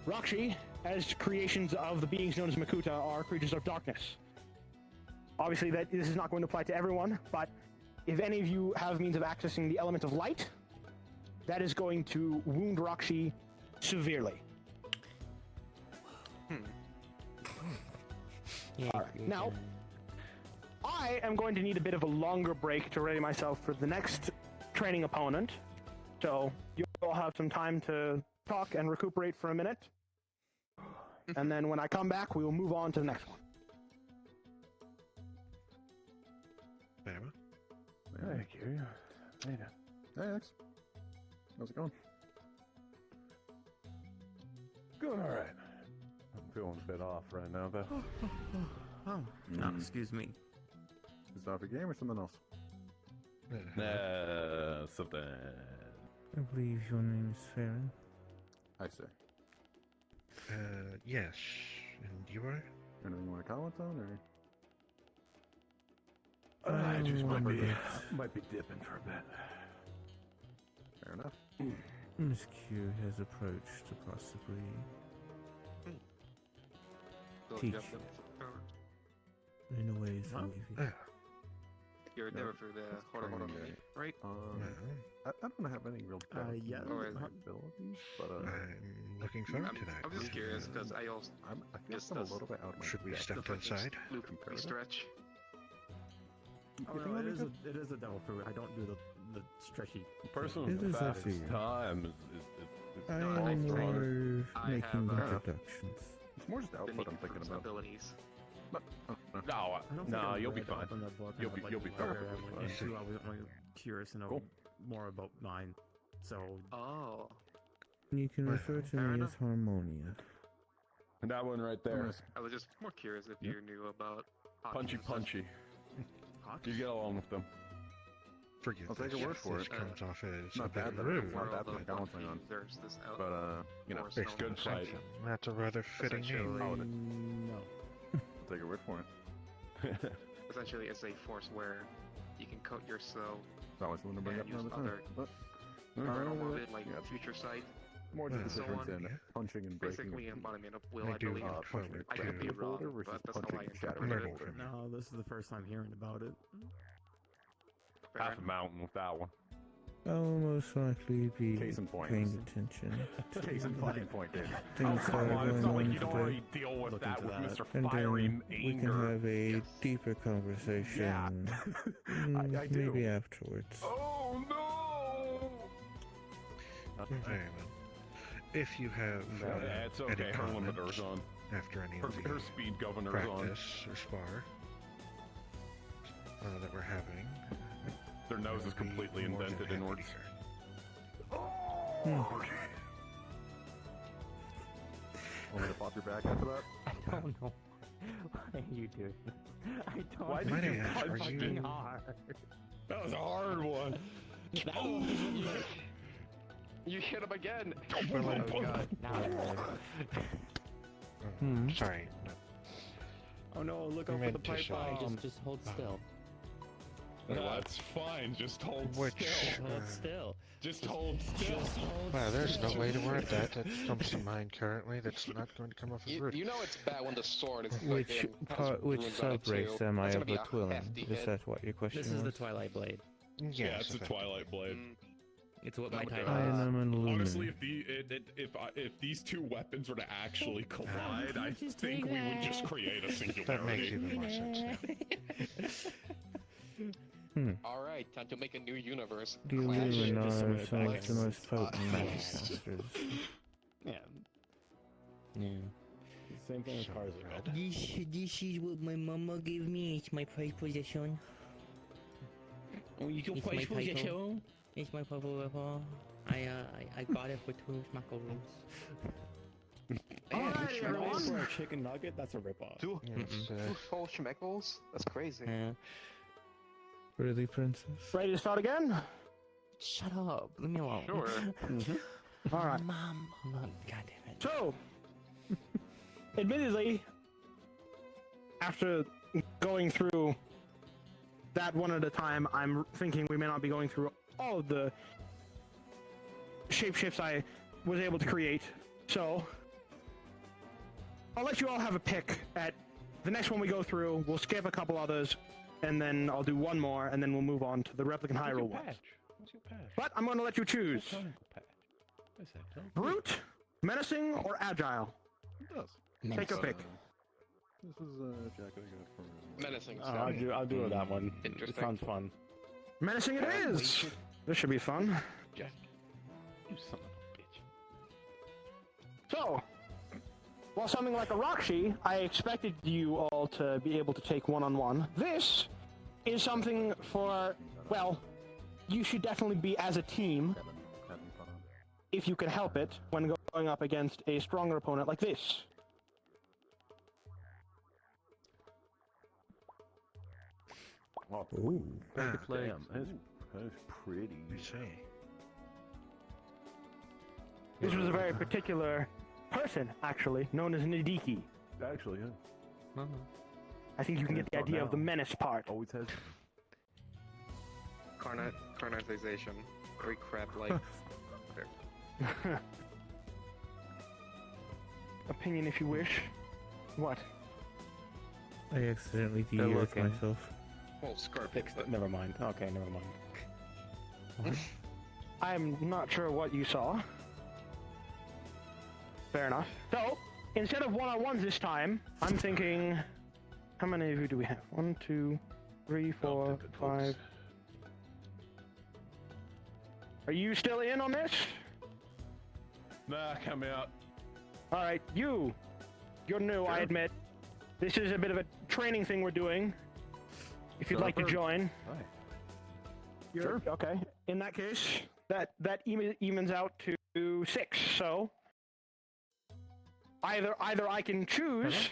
Rakshi, as creations of the beings known as Makuta, are creatures of darkness. Obviously, this is not going to apply to everyone, but if any of you have means of accessing the element of light, that is going to wound Rakshi severely. Yeah, Alright, now, I am going to need a bit of a longer break to ready myself for the next training opponent. So, you all have some time to talk and recuperate for a minute. And then when I come back, we will move on to the next one. Thank you. Hey, Alex. How's it going? Good, alright. I'm feeling a bit off right now, though. Excuse me. Is that a game or something else? Something. I believe your name is Farron. I say. Yes. And you are? Anything you want to comment on, or? I just might be dipping for a bit. Fair enough. Miss Q has approached to possibly So teach you have the, in a way some of you. you're never for the Horohoro, right? I don't have any real yeah. Or is it? abilities, but I'm looking forward to that. I'm just curious because I also I feel just I'm a does- little bit out of my Should we depth. step inside? loop Comparative? stretch. Oh, no, it is a devil fruit. I don't do the stretchy. The person It with is the up fattest to you. time is I No, am I more I making have, introductions. It's more just The output I'm thinking about. abilities. Oh, no. No, I don't think no, I you'll be read fine. up on that book. You'll I be- like you'll be the library perfectly I went fine. into. I was only curious to know Cool. more about mine. So Oh. You can refer to Fair me enough. as Harmonia. And that one right there. I was just more curious if you knew about Punchy, Hawkins. punchy. Hawk? You get along with them. Forget I'll take this. your word for This it. comes off as Not a bit bad, though. rude. Not bad World thing of balancing Bucky, on. there's this out. But, you know, Force Based no on assumption. assumption. That's a rather fitting Essentially, name. Oh, No. I'll take your word for it. Essentially, it's a force where you can coat yourself It's always something to bring and up use another time. other But, paranormal bit like yeah, future sight. more just the so difference on. in punching and breaking. Basically, embodiment of will, I I do believe. look forward punching I could be to wrong, versus but that's how punching I and shattering interpreted it. it. No, this is the first time hearing about it. Fair Half a enough. mountain with that one. I will most likely be Case in point. paying attention to Case in fucking point, dude. things that are Come on, it's going not like on you don't today. already deal with Look that into with that. Mr. And Fiery then we can Anger. have a Yes. deeper conversation I do. maybe afterwards. Oh no! Very well. If you have Yeah, it's any okay. Her comments limiter's on. after any Her, of the her speed governor's on. practice or spar that we're having, Their nose I is would be completely more than indented happy to inwards. hear. Want me to pop your back after that? I don't know. Why are you doing this? I don't Why Might know. I ask, It's are fucking you- hard. That was a hard one. That one was You hit him again! Well, Oh god. now I'm dead. Sorry. No. Oh no! Look out for Meant the to pipe say. bomb. Just hold still. That's fine. Just hold Which, still. Hold still. Just hold still. Just hold Wow, there's no still. way to word that. That comes to mind currently. That's not going to come off as rude. You know it's bad when the sword is Which which sub-race am I of the Twilling? Is that what your question This is the was? Twilight Blade. Yes, Yeah, it's a effectively. Twilight Blade. It's what my Okay. title I is. am an Honestly, Illuminate. if these two weepons were to actually collide, I just think do we would that. just create a That makes singularity. even more sense now. Alright, time to make a new universe. The Clash. Illuminati are Just some some of of the the most potent magic casters. Yeah. Yeah. same thing as So cars red. are. This is what my mama gave me. It's my prize possession. Oh, you can It's play my for your title. show. It's my purple. I got it for 2 macaroons. Alright, For everyone. a chicken nugget, that's a ripoff. Two Mm-mm. whole schmeckles? That's crazy. Really, princess? Ready to start again? Shut up. Leave me alone. Sure. All right. Mom. I'm not. God damn it. So, admittedly, after going through that one at a time, I'm thinking we may not be going through all of the shapeshifts I was able to create. So, I'll let you all have a pick at the next one we go through. We'll skip a couple others, and then I'll do one more, and then we'll move on to the Replicant Hyrule ones. What's your patch? But I'm going to let you choose. Patch. What's that? Brute, menacing, or agile? It does. Take your pick. This is Jack. I got for Menacing. I'll do that one. It Interesting. sounds fun. Menacing it is! This should be fun. Jack. You son of a bitch. So, while something like a Rockshi, I expected you all to be able to take one-on-one. This is something for, well, you should definitely be as a team, Having fun. if you can help it, when going up against a stronger opponent like this. Oh, Ah, damn. That's pretty. you say. This was a very particular person, actually, known as Nadiki. Actually, yeah. I think you can get the idea of the menace part. Always has. Carnization. Very crab-like. Opinion if you wish. What? I accidentally They're de-eared looking. myself. Well, scorpion. Fixed it. Never mind. Okay, never mind. I'm not sure what you saw. Fair enough. So, instead of one-on-ones this time, I'm thinking... How many of you do we have? 1, 2, 3, 4, 5... Are you still in on this? Nah, come out. Alright, you're new, I admit. This is a bit of a training thing we're doing. If you'd like to join. Hi. You're, okay. In that case, that evens out to 6, so... Either I can choose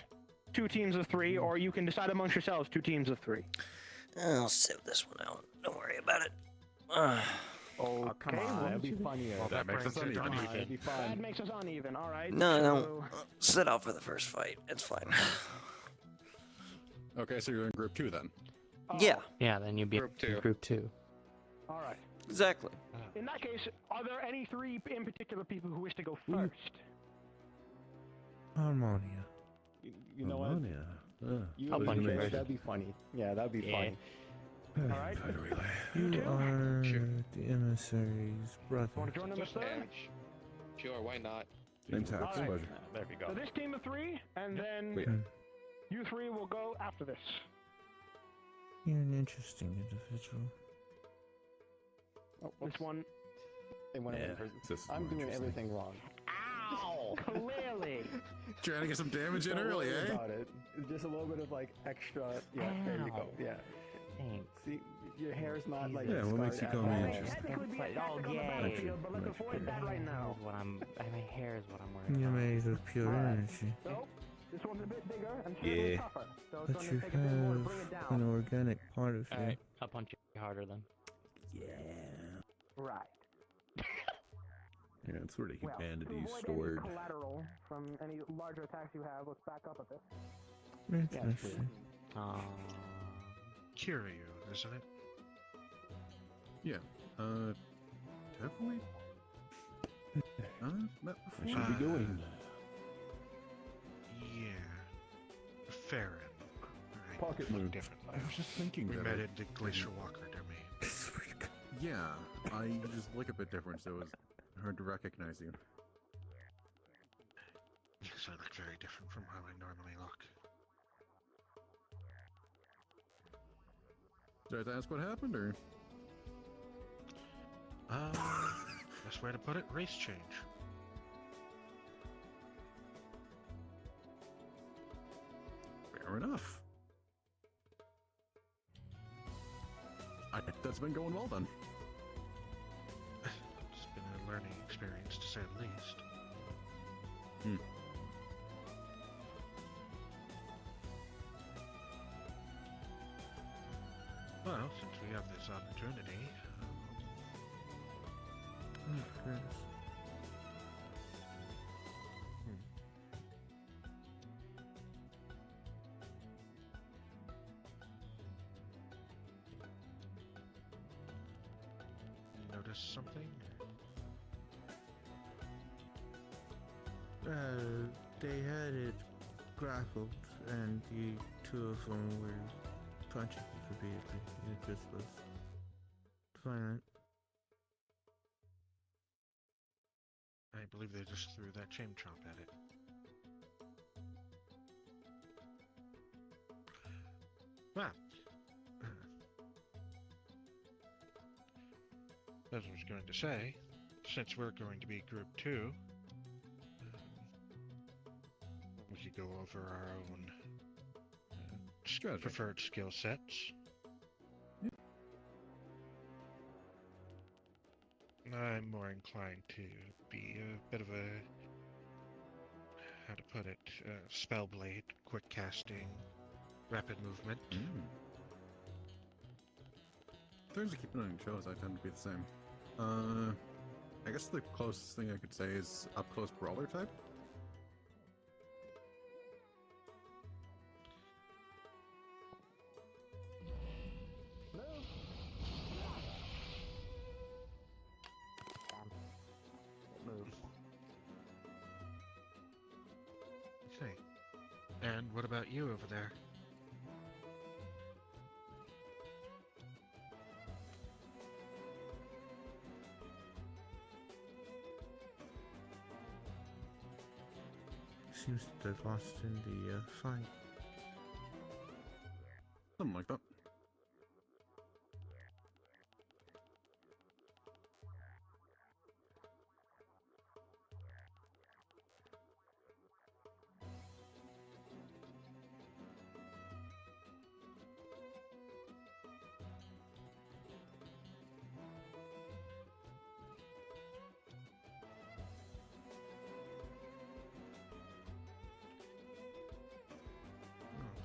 2 teams of 3, or you can decide amongst yourselves 2 teams of 3. I'll sit this one out. Don't worry about it. Oh, come on. It'd be funnier. That makes us uneven. Come on, it'd be That fun. makes us uneven, alright. No. Sit out for the first fight. It's fine. Okay, so you're in group 2 then. Yeah, Yeah, then you'd be Group 2. Group 2. Alright. exactly. In that case, are there any 3 in particular people who wish to go first? Harmonia. You know what? Harmonia. You I'll and punch you Chris, first. that'd be funny. Yeah, that'd be Yeah. funny. Alright. You are Sure. the emissary's brother. Want to join them as Just third? edge. Sure, why not? Same tax. Alright. Pleasure. There we go. So this team of 3, and then Wait. you 3 will go after this. You're an interesting individual. Oh, This one... They went in Yeah, first. this is I'm more doing interesting. everything wrong. Ow! Clearly. Trying to get some damage in Don't early, worry eh? about it. Just a little bit of like extra. Yeah, there you go. Ow. Yeah. Thanks. See, your hair's not like. Yeah, what makes you scarred call at me all. That may interesting? technically be a Oh, tactic on the yay. battlefield, but let's Much avoid that right now. What I'm. My hair is what I'm worried You're about. made of pure Alright. energy. So, this one's a bit bigger and certainly Yeah. tougher. So it's But going you to take a bit more to have bring it an down. organic part of you. Alright, I'll punch you harder then. Yeah. Right. Yeah, it's where the Well, to humanity's avoid stored. any collateral from any larger attacks you have, let's back up a bit. Interesting. Kiryu, isn't it? Yeah. Have we? Met I before? should be going. Yeah. Farron. Pocket moon. Different. I was just thinking We that. met at the Glacier Walker domain. Yeah, I just look a bit different, so it was hard to recognize you. Yes, I look very different from how I normally look. Did I have to ask what happened, or? Best way to put it, race change. enough. That's been going well then. It's been a learning experience, to say the least. Hmm. Well, since we have this opportunity, you notice something? They had it grappled, and the two of them were punching it repeatedly. It just was violent. I believe they just threw that chain chomp at it. Well, as I was going to say, since we're going to be Group 2, we could go over our own preferred skill sets. I'm more inclined to be a bit of a, how to put it, spell blade, quick casting, rapid movement. In terms of keeping on shows, I tend to be the same. I guess the closest thing I could say is up close brawler type. Okay. And what about you over there? Seems that they've lost in the fight. Something like that.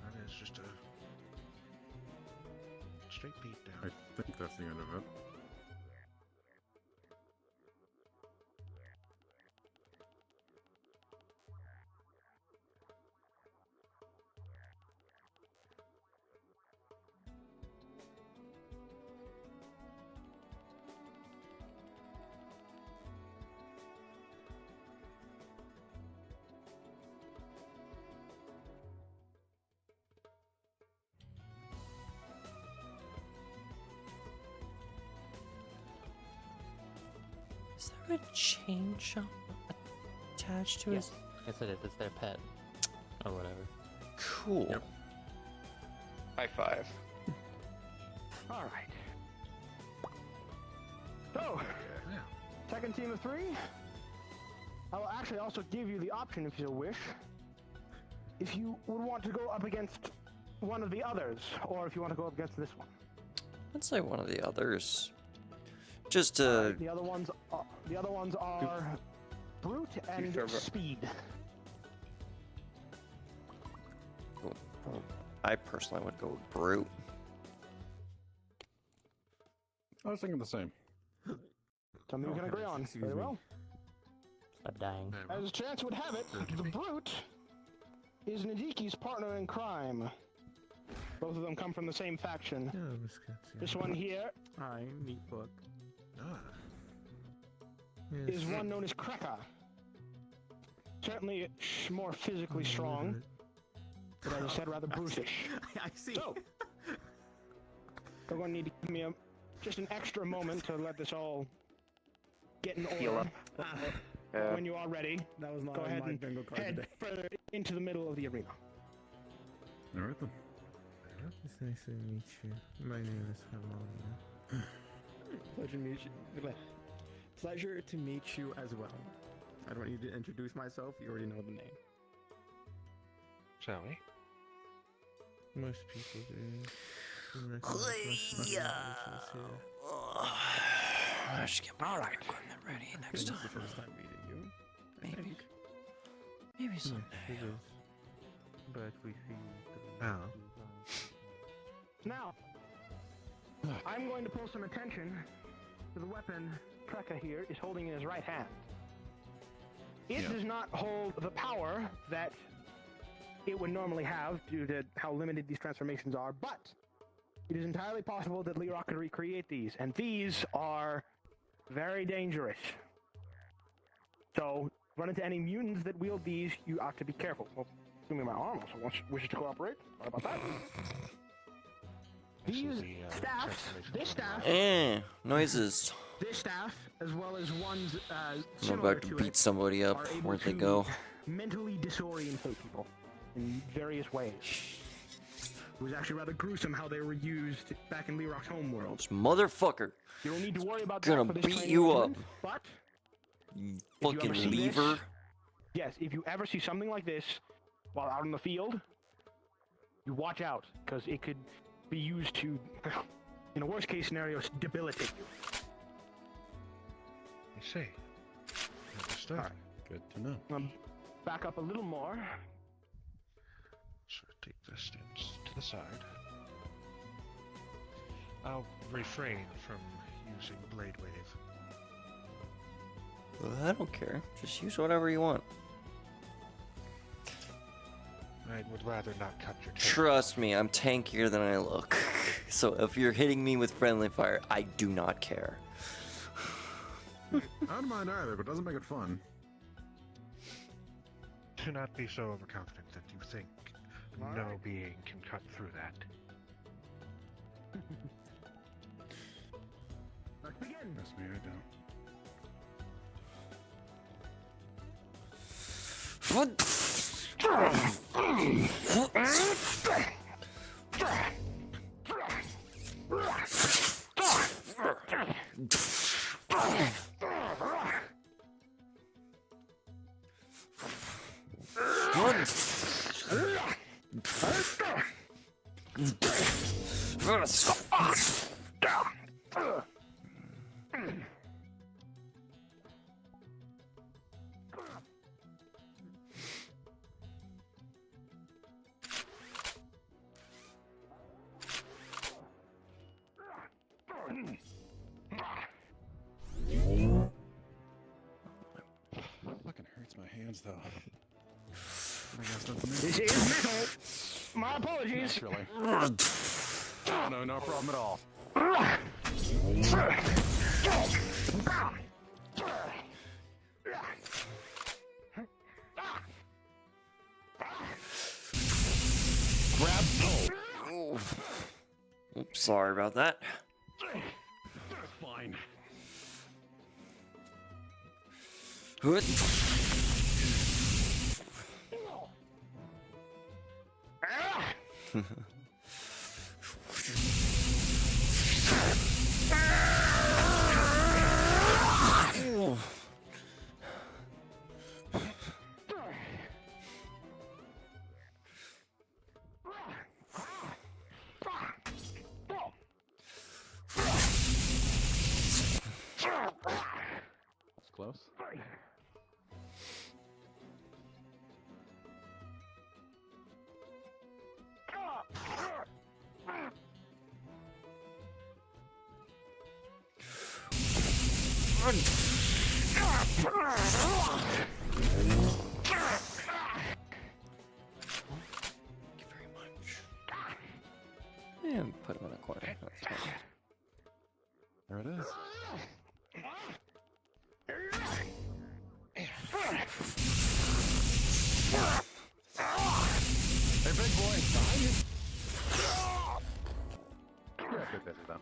That is just a straight beat down. I think that's the end of it. Is there a chain jump attached to Yes. it? Yes, it is. It's their pet. Or whatever. Cool. Yep. High five. All right. So, second team of 3. I will actually also give you the option, if you so wish, if you would want to go up against one of the others, or if you want to go up against this one. Let's say one of the others. Just to. The other ones are brute and speed. I personally would go with brute. I was thinking the same. Something we can agree on. excuse Very me. well. Stop dying. As chance would have it, the brute is Nadiki's partner in crime. Both of them come from the same faction. Yeah, Miss Katsuya. This one here Hi, neat book. Yes. is one known as Kreka. Certainly more physically strong, but as I said, rather brutish. I see. So, we're going to need to give me just an extra moment to let this all get in Heal order. up. When you are ready, That was not go on ahead my and bingo card head today. further into the middle of the arena. Alright then. It's nice to meet you. My name is Harmonia. Pleasure to meet you. Pleasure to meet you as well. I don't need to introduce myself. You already know the name. Shall we? Most people do. I should get my equipment ready next time. This is the first time meeting you. I Maybe. think. Maybe someday. It is. But we see. Oh. Now, I'm going to pull some attention to the weapon Treka here is holding in his right hand. It does not hold the power that it would normally have due to how limited these transformations are, but it is entirely possible that Lerock could recreate these, and these are very dangerous. So, run into any mutants that wield these, you ought to be careful. Well, give me my arm also wishes to cooperate. Sorry about that. These staffs, this staff, noises. this staff, as well as ones I'm similar about to to beat it, somebody up. are able Where'd they to go? mentally disorientate people in various ways. It was actually rather gruesome how they were used back in Lerock's homeworld. This motherfucker. You don't need to worry about Gonna that for this beat training you up. element, but You if you fucking ever see lever. this- yes, if you ever see something like this while out in the field, you watch out, because it could be used to, in a worst case scenario, debilitate you. I see. Understood. Alright. Good to know. Back up a little more. So take this stance to the side. I'll refrain from using Blade Wave. I don't care. Just use whatever you want. I would rather not cut your tail. Trust me, I'm tankier than I look. So if you're hitting me with friendly fire, I do not care. I don't mind either, but it doesn't make it fun. Do not be so overconfident that you think no being can cut through that. Let's begin. Trust me, I don't. Fucking hurts my hands though. I guess that's me. This is metal. My apologies. Naturally. No, no problem at all. Grab pole. Oops, sorry about that. Fine. Good. That's close. Thank you very much. And put him in a corner. That's fine. There it is. Hey, big boy, behind you. Yeah, good this then.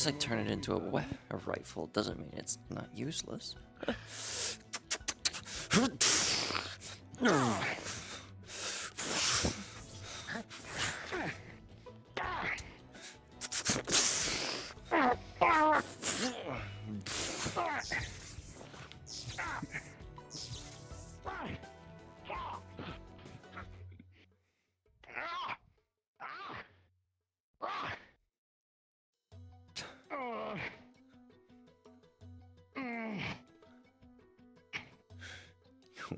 Because I turn it into a rifle doesn't mean it's not useless.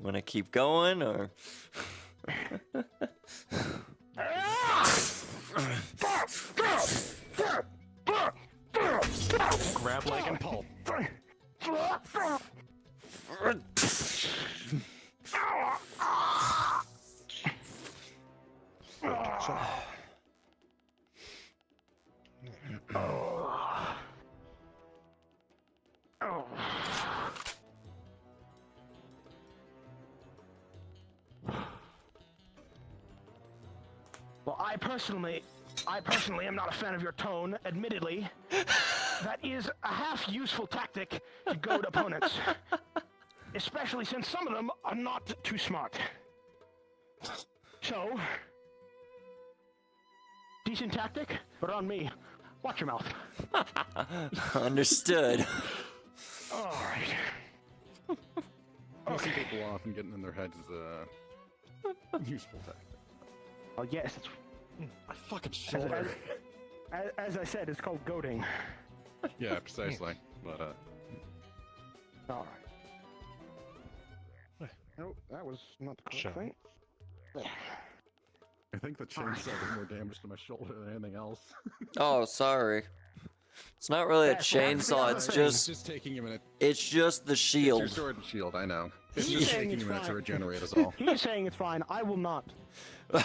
Want to keep going, or? Grab leg and pull. Well, I personally am not a fan of your tone, admittedly. That is a half-useful tactic to goad opponents. Especially since some of them are not too smart. So, decent tactic, but on me. Watch your mouth. Understood. Alright. Pissing people off and getting in their heads is a useful tactic. Oh, yes, it's... My fucking shoulder. As I said, it's called goading. Yeah, precisely. But, Alright. No, that was not the correct thing. I think the chainsaw did more damage to my shoulder than anything else. Oh, sorry. It's not really a chainsaw, it's just taking a minute. It's just the It's shield. your sword and shield, I know. It's He's just saying taking it's a minute fine. to regenerate us all. He's saying it's fine. I will not. You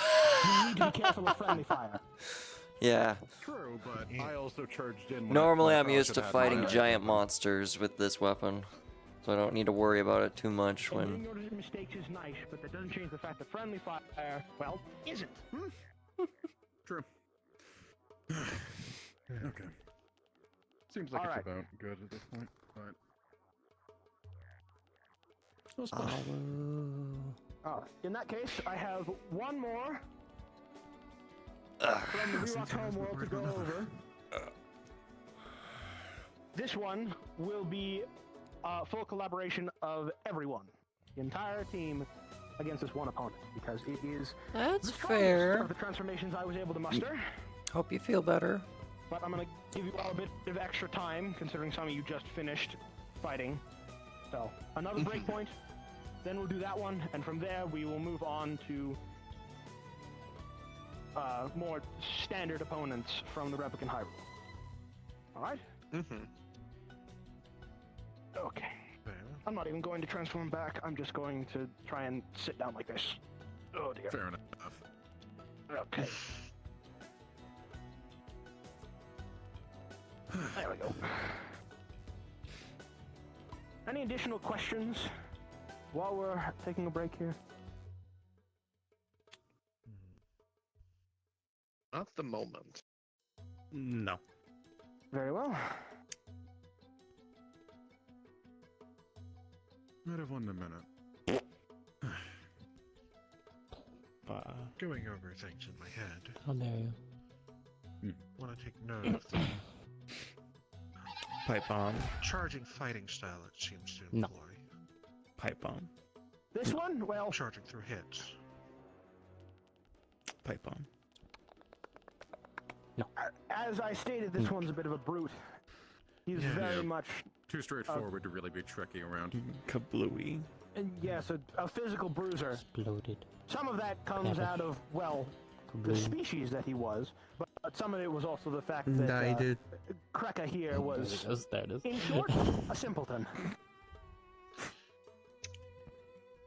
need to be careful of friendly fire. Yeah. True, but I also charged in. Normally I'm used to fighting giant monsters with this weapon, so I don't need to worry about it too much when... Admitting your mistakes is nice, but that doesn't change the fact that friendly fire, well, isn't. True. Okay. Seems like All it's right. about good at this point, but... Alright, in that case, I have one more from the Rerock's homeworld to go over. This one will be full collaboration of everyone, the entire team, against this one opponent, because it is That's the strongest fair. of the transformations I was able to muster. Hope you feel better. But I'm gonna give you all a bit of extra time, considering some of you just finished fighting. So, another breakpoint, then we'll do that one, and from there we will move on to more standard opponents from the Replicant Hyrule. Alright? Okay. I'm not even going to transform back, I'm just going to try and sit down like this. Oh dear. Fair enough. Okay. There we go. Any additional questions while we're taking a break here? Not the moment. No. Very well. Might have one in a minute. Going over things in my head, How dare you? want to take note of the Pipe bomb. charging fighting style it seems to No. employ. Pipe bomb. This one, well, Charging through hits. Pipe bomb. as I stated, this one's a bit of a brute. He's very Yeah. much, Too straightforward to really be tricky around. Kablooey. yes, a physical bruiser. Exploded. Some of that comes Cabbage. out of, well, the Kaboom. species that he was, but some of it was also the fact that Kreka here was, There it is. in short, a simpleton.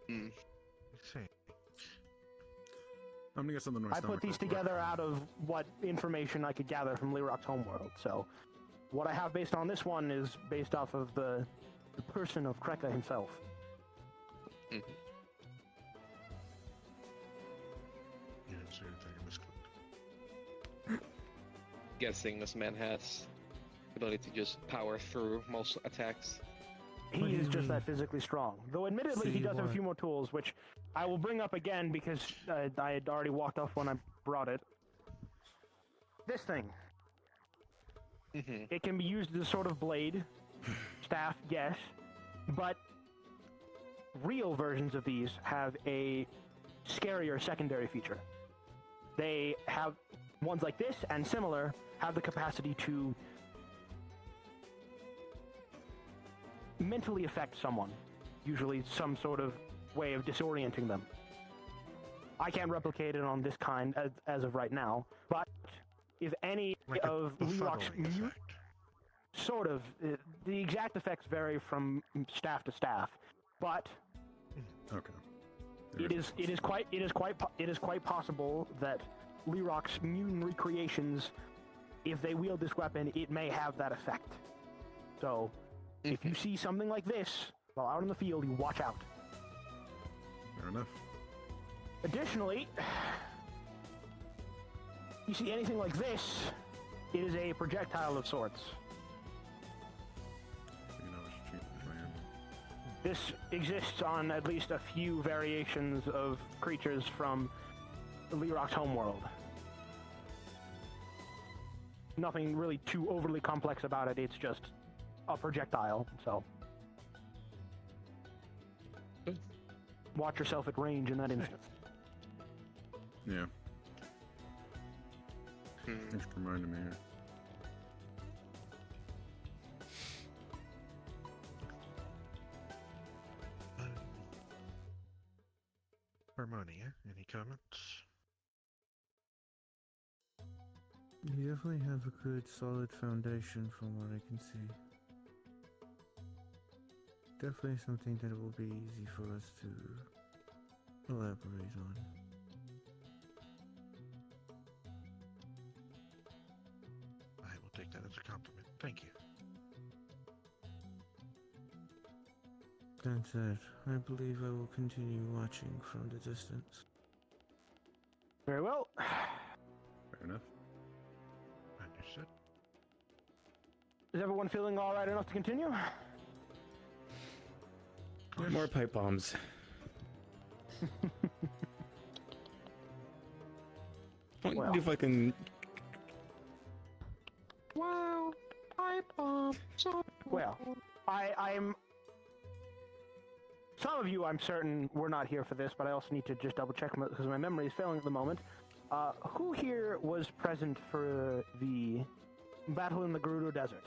Let's see. I'm gonna get something. I put these together out of what information I could gather from Lerock's homeworld, so what I have based on this one is based off of the person of Kreka himself. Yeah, so you're taking this clip. Guessing this man has ability to just power through most attacks. He is just that physically strong. Though admittedly, he does have a few more tools, which I will bring up again because I had already walked off when I brought it. This thing. It can be used as a sort of blade, staff, yes, but real versions of these have a scarier secondary feature. They have ones like this and similar have the capacity to mentally affect someone, usually some sort of way of disorienting them. I can't replicate it on this kind as of right now, but if any Like of a Lerock's befuddling effect. sort of, the exact effects vary from staff to staff, but Okay. it is quite possible that Lerock's immune recreations, if they wield this weapon, it may have that effect. So, if you see something like this while out in the field, you watch out. Fair enough. Additionally, you see anything like this, it is a projectile of sorts. You know, it's cheap as I am. This exists on at least a few variations of creatures from Lerock's homeworld. Nothing really too overly complex about it, it's just a projectile, so. Watch yourself at range in that instance. Yeah. Thanks for reminding me here. Harmonia, any comments? You definitely have a good, solid foundation from what I can see. Definitely something that will be easy for us to elaborate on. I will take that as a compliment. Thank you. That said, I believe I will continue watching from the distance. Very well. Fair enough. Understood. Is everyone feeling alright enough to continue? More pipe bombs. Well. If I can. Wow, pipe bomb. Well, I'm... Some of you, I'm certain, were not here for this, but I also need to just double check because my memory is failing at the moment. Who here was present for the battle in the Gerudo Desert?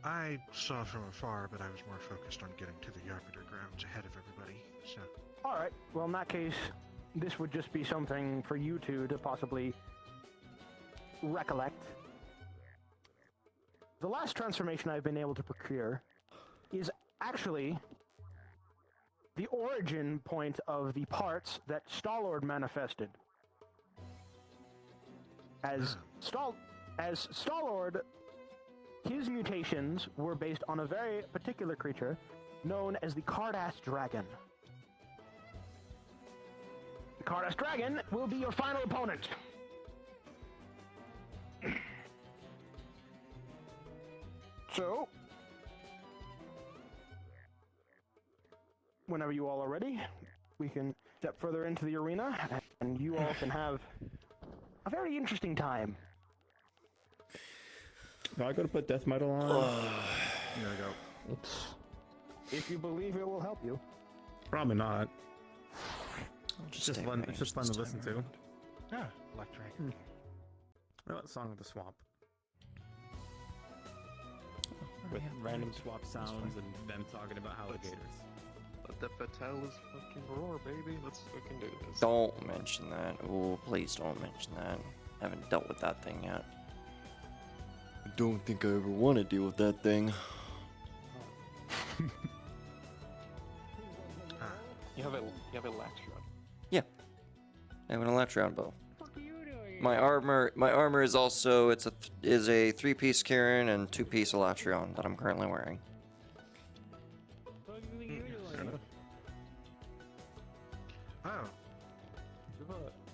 I saw from afar, but I was more focused on getting to the arbiter grounds ahead of everybody, so... Alright, well in that case, this would just be something for you two to possibly recollect. The last transformation I've been able to procure is actually the origin point of the parts that Stalord manifested. As Stalord, his mutations were based on a very particular creature known as the Cardass Dragon. The Cardass Dragon will be your final opponent. So, whenever you all are ready, we can step further into the arena, and you all can have a very interesting time. Do I gotta put death metal on? Yeah, I go. If you believe it will help you. Probably not. I'll Just fun. It's just fun to listen to. Ah, Black Dragon. Oh, Song of the Swamp. With random swap sounds and them talking about alligators. Let the Fatalis fucking roar, baby. Let's fucking do this. Don't mention that. Oh, please don't mention that. Haven't dealt with that thing yet. I don't think I ever want to deal with that thing. You have a Latron. Yeah. I have an Electron bow. My armor is also is a 3-piece Karen and 2-piece Elatreon that I'm currently wearing. Fair enough.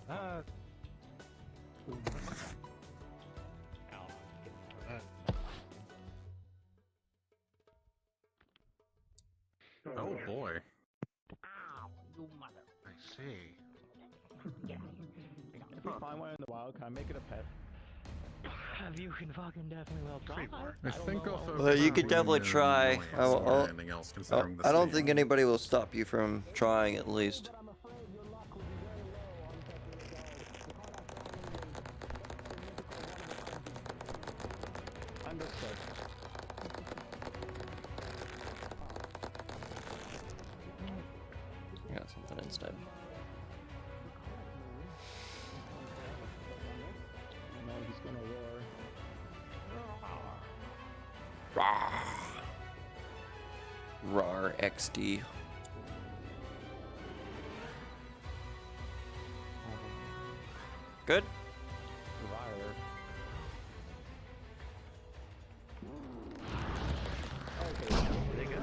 Oh, boy. You mother. I see. If we find one in the wild, can I make it a pet? You can fucking definitely well try. I think I'll focus Well, you on could definitely winning try. annoyance I'll- more than I'll- anything else, considering the I don't state. think anybody will stop you from trying, at least. Understood. I got something instead. No, he's gonna roar. Rar XD. Good? Rar. Okay, they go.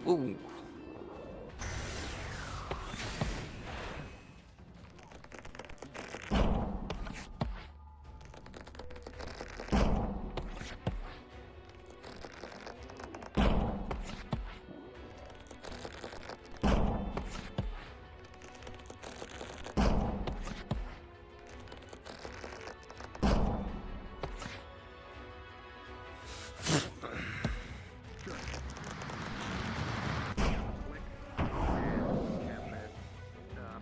Ooh.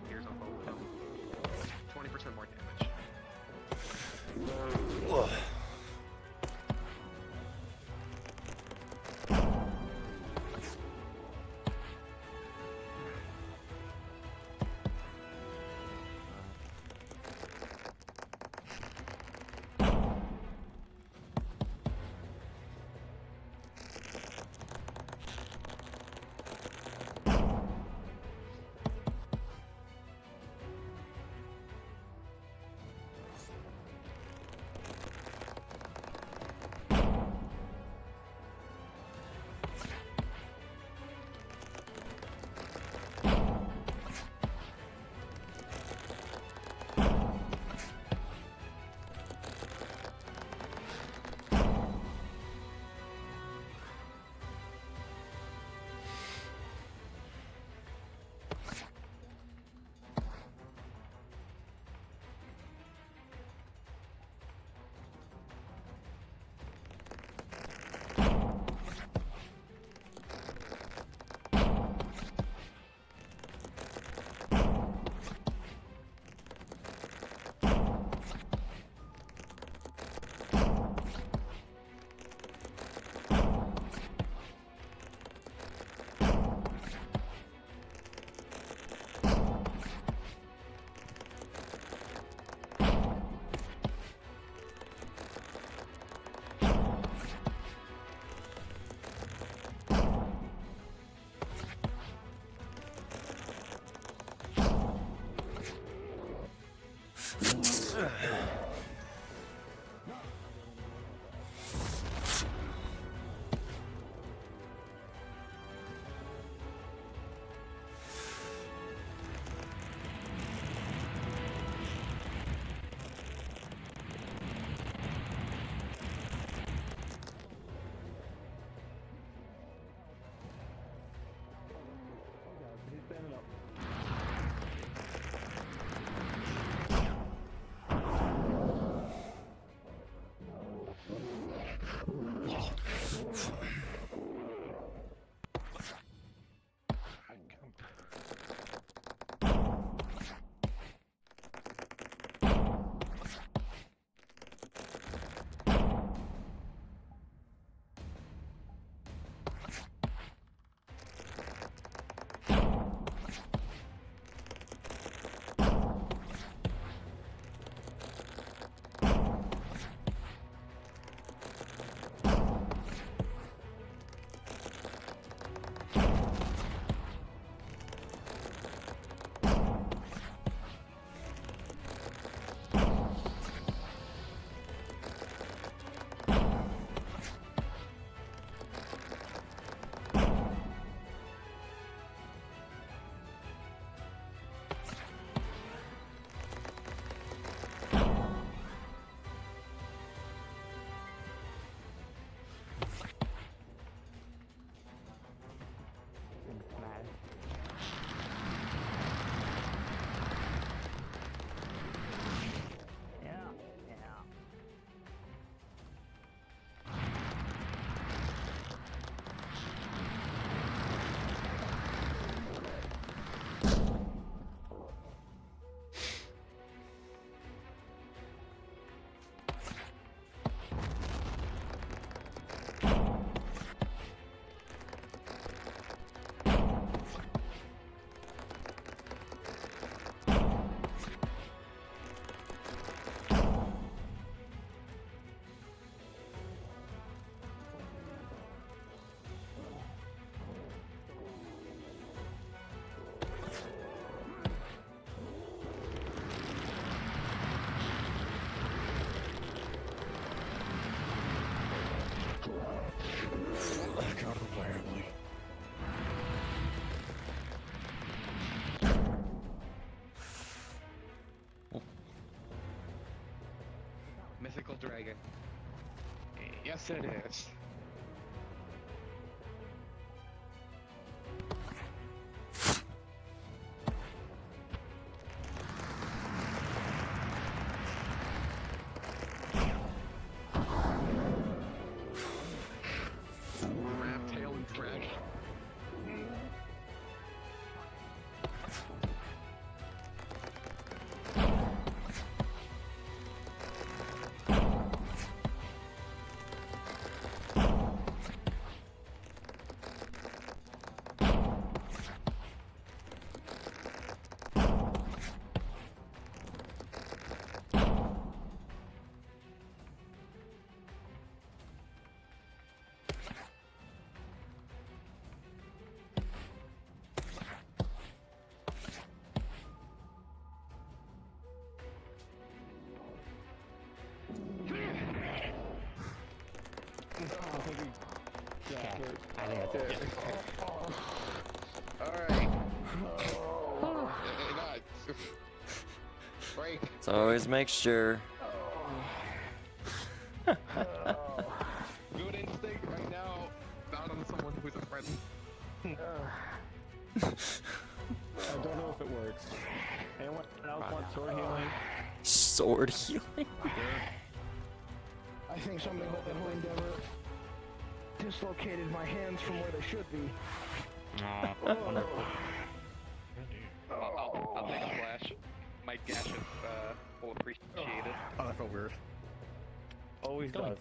Appears on both of them. 20% more damage. Ugh. He's standing up. Mythical dragon. Yes, it is. Rat tail and dragon. I think that's it. Alright. Break. So always make sure. Good instinct right now. Not on someone who's a friend. I don't know if it works. Anyone else want sword healing? Sword healing? I think something about that whole endeavor dislocated my hands from where they should be. I'll take a flash. My gaseous will appreciate it. Oh, that felt weird. Always does.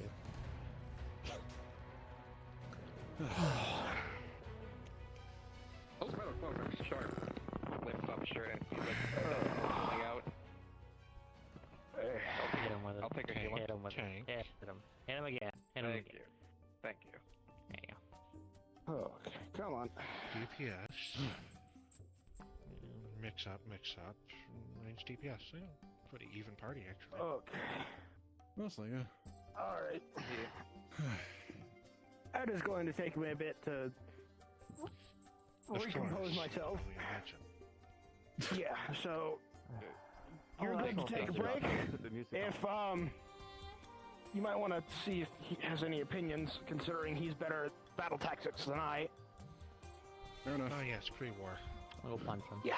Oh, sharp. Lift up shirt and he's like coming out. Hit him with it. I'll take a heal. Hit him with it. Tank. Hit him. Hit him again. Hit him Thank again. you. Thank you. There you go. Okay, come on. DPS. Mix up. Range DPS. Yeah, pretty even party, actually. Okay. Mostly, yeah. Alright. That is going to take me a bit to recompose myself. Yeah, so you're good to take a break. If you might want to see if he has any opinions, considering he's better at battle tactics than I. Fair enough. Oh yes, pre-war. We'll punch him. Yeah.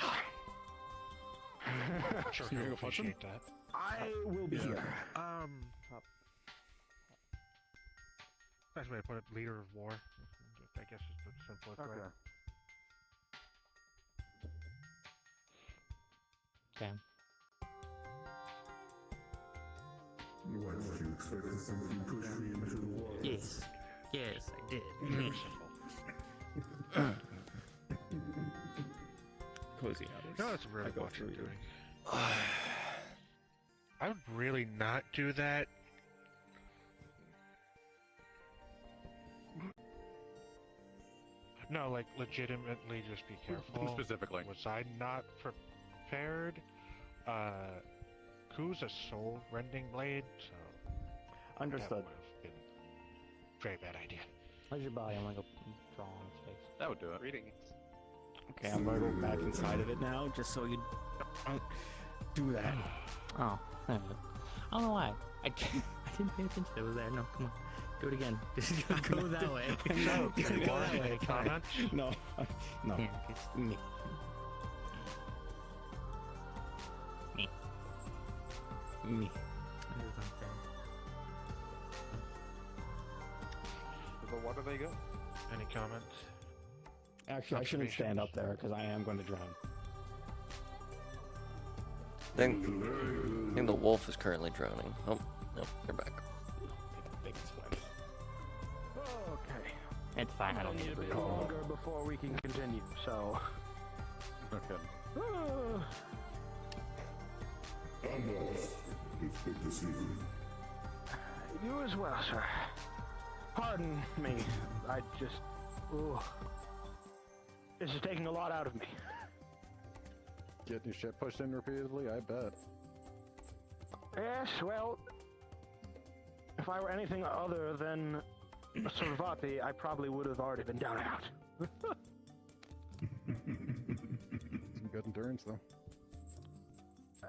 I'm sure You're he'll gonna punch him? appreciate that. I will be here. Best way to put it, leader of war. I guess is the simplest way. Okay. What did you expect to simply push me into the wall? Yes. Yes, I did. Very simple. Cozy hours. No, that's really I go what you're through you. doing. I would really not do that. No, like legitimately just be careful. Specifically. Was I not prepared? Ku's a soul rending blade, so that Understood. would have been a very bad idea. How's your body? I'm gonna go draw on his face. That would do it. Greetings. Okay, I'm gonna go back inside of it now, just so you don't do that. Oh, I don't know why. I didn't pay attention. It was there. No, come on. Do it again. Just go that way. No, Go that way. Comment? No, no. Yeah, it's Me. Me. This is unfair. But what do they go? Any comments? Actually, I shouldn't stand up there because I am going to drown. I think the wolf is currently drowning. Oh, no, you're back. Big swim. Okay. It's fine. I don't need to breathe. Longer before we can continue. So. Okay. I'm lost. It's good to see you. You as well, sir. Pardon me. I just. Ooh. This is taking a lot out of me. Getting your shit pushed in repeatedly, I bet. Yes, well, if I were anything other than a Sarvati, I probably would have already been down and out. Some good endurance, though.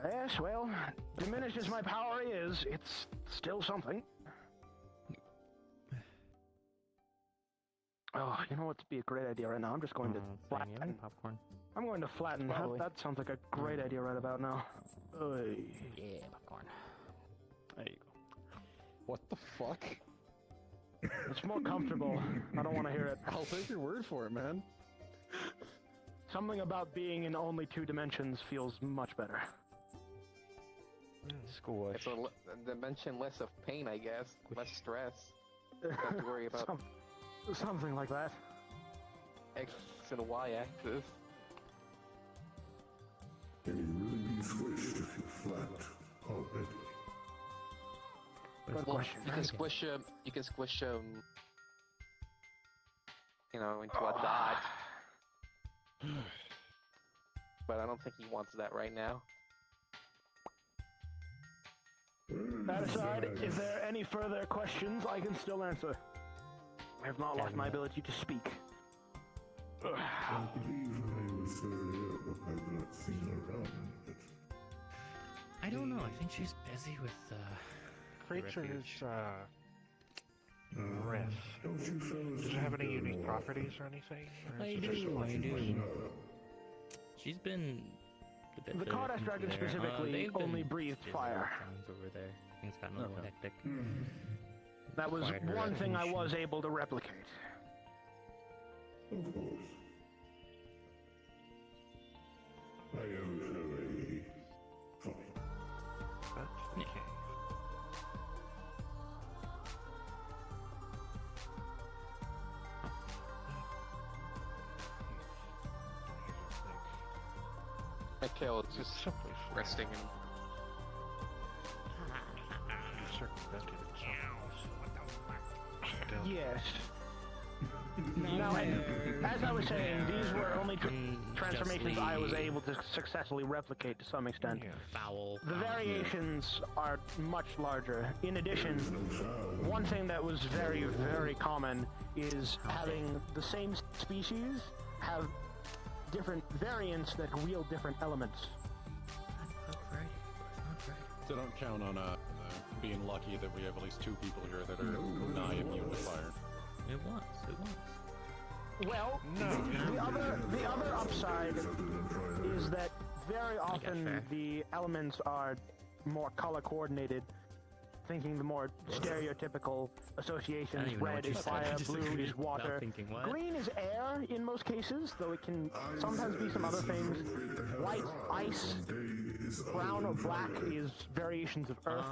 Yes, well, diminished as my power is, it's still something. Oh, you know what'd be a great idea right now? I'm just going to flatten. Popcorn. I'm going to flatten. That sounds like a great idea right about now. Yeah, popcorn. There you go. What the fuck? It's more comfortable. I don't want to hear it. I'll take your word for it, man. Something about being in only 2 dimensions feels much better. Squish. It's a dimension less of pain, I guess. Less stress. Don't have to worry about Something like that. X and Y axis. Can you really be squished if you're flat already? Good Well, question. you can squish him. You can squish him. You know, into a dot. But I don't think he wants that right now. That aside, if there are any further questions, I can still answer. I have not lost my ability to speak. I believe I was earlier, but I've not seen her around yet. I don't know. I think she's busy with Creatures, Don't you fellas does it have any unique properties or anything? Or I is it just do. like- She's been a bit The better Kaede since dragon there. specifically They've only been breathed busy fire. times over there. Things gotten a little hectic. That was Quieter one thing I evolution. was able to replicate. Of course. I owed her a fine. Yeah. Okay. Mikhail is It's just simply resting in. You circumvented it somehow. Yes. Now, as I was saying, these were only transformations I was able to successfully replicate to some extent. Foul. The variations are much larger. In addition, one thing that was very, very common is having the same species have different variants that wield different elements. So don't count on being lucky that we have at least 2 people here that are nigh immune to fire. It was. Well, the other upside is that very often the elements are more color coordinated. Thinking the more stereotypical associations: red is fire, blue is water, green is air in most cases, though it can sometimes be some other things. White, ice, brown or black is variations of earth.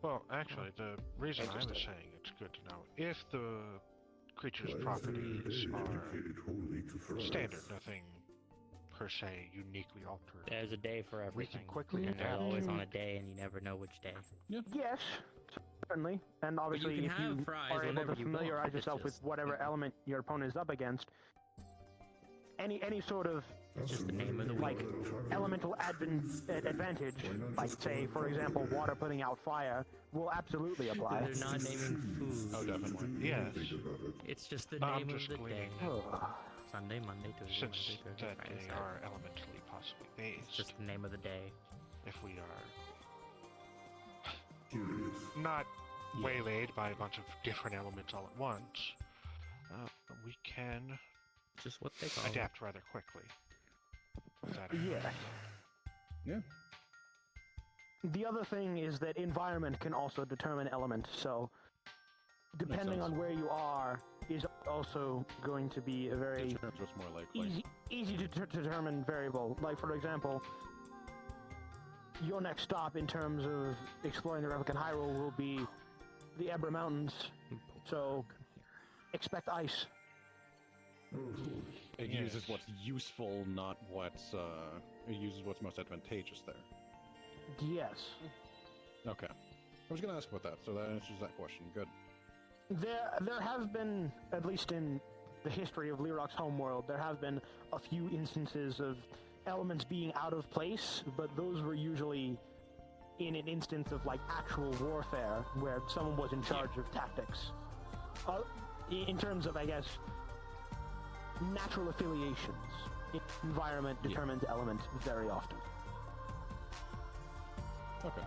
Well, actually, the reason I was saying it's good to know, if the creature's properties are standard, nothing per se uniquely altered, There's a day for everything. we can quickly And they're adapt. always on a day, and you never know which day. Yes, certainly. And obviously, can if you have fries are able whenever to you familiarize want, it's yourself with just, whatever element your opponent is up against, any sort of It's just the name of the like week. elemental advantage, like say for example water putting out fire, will absolutely apply. They're not naming food. Oh, definitely. Yes. It's just the I'm name of just the day. gleaning Sunday, Monday, Tuesday, since Wednesday, Thursday, that Friday, they Saturday. are elementally possibly It's based, just the name of the day. if we are not waylaid by a bunch of different elements all at once, we can Just what they call adapt rather quickly. Is that Yes. Yeah. The other thing is that environment can also determine element, so depending sense. on where you are is also going to be a very Determines what's more likely. easy to determine variable. Like for example, your next stop in terms of exploring the Replicant Hyrule will be the Ebra Mountains, so expect ice. It uses what's useful, not what's it uses what's most advantageous there. Yes. Okay. I was gonna ask about that, so that answers that question. Good. There have been, at least in the history of Lerock's homeworld, there have been a few instances of elements being out of place, but those were usually in an instance of like actual warfare, where someone was in charge of tactics. In terms of, I guess, natural affiliations. environment determines element very often. Okay.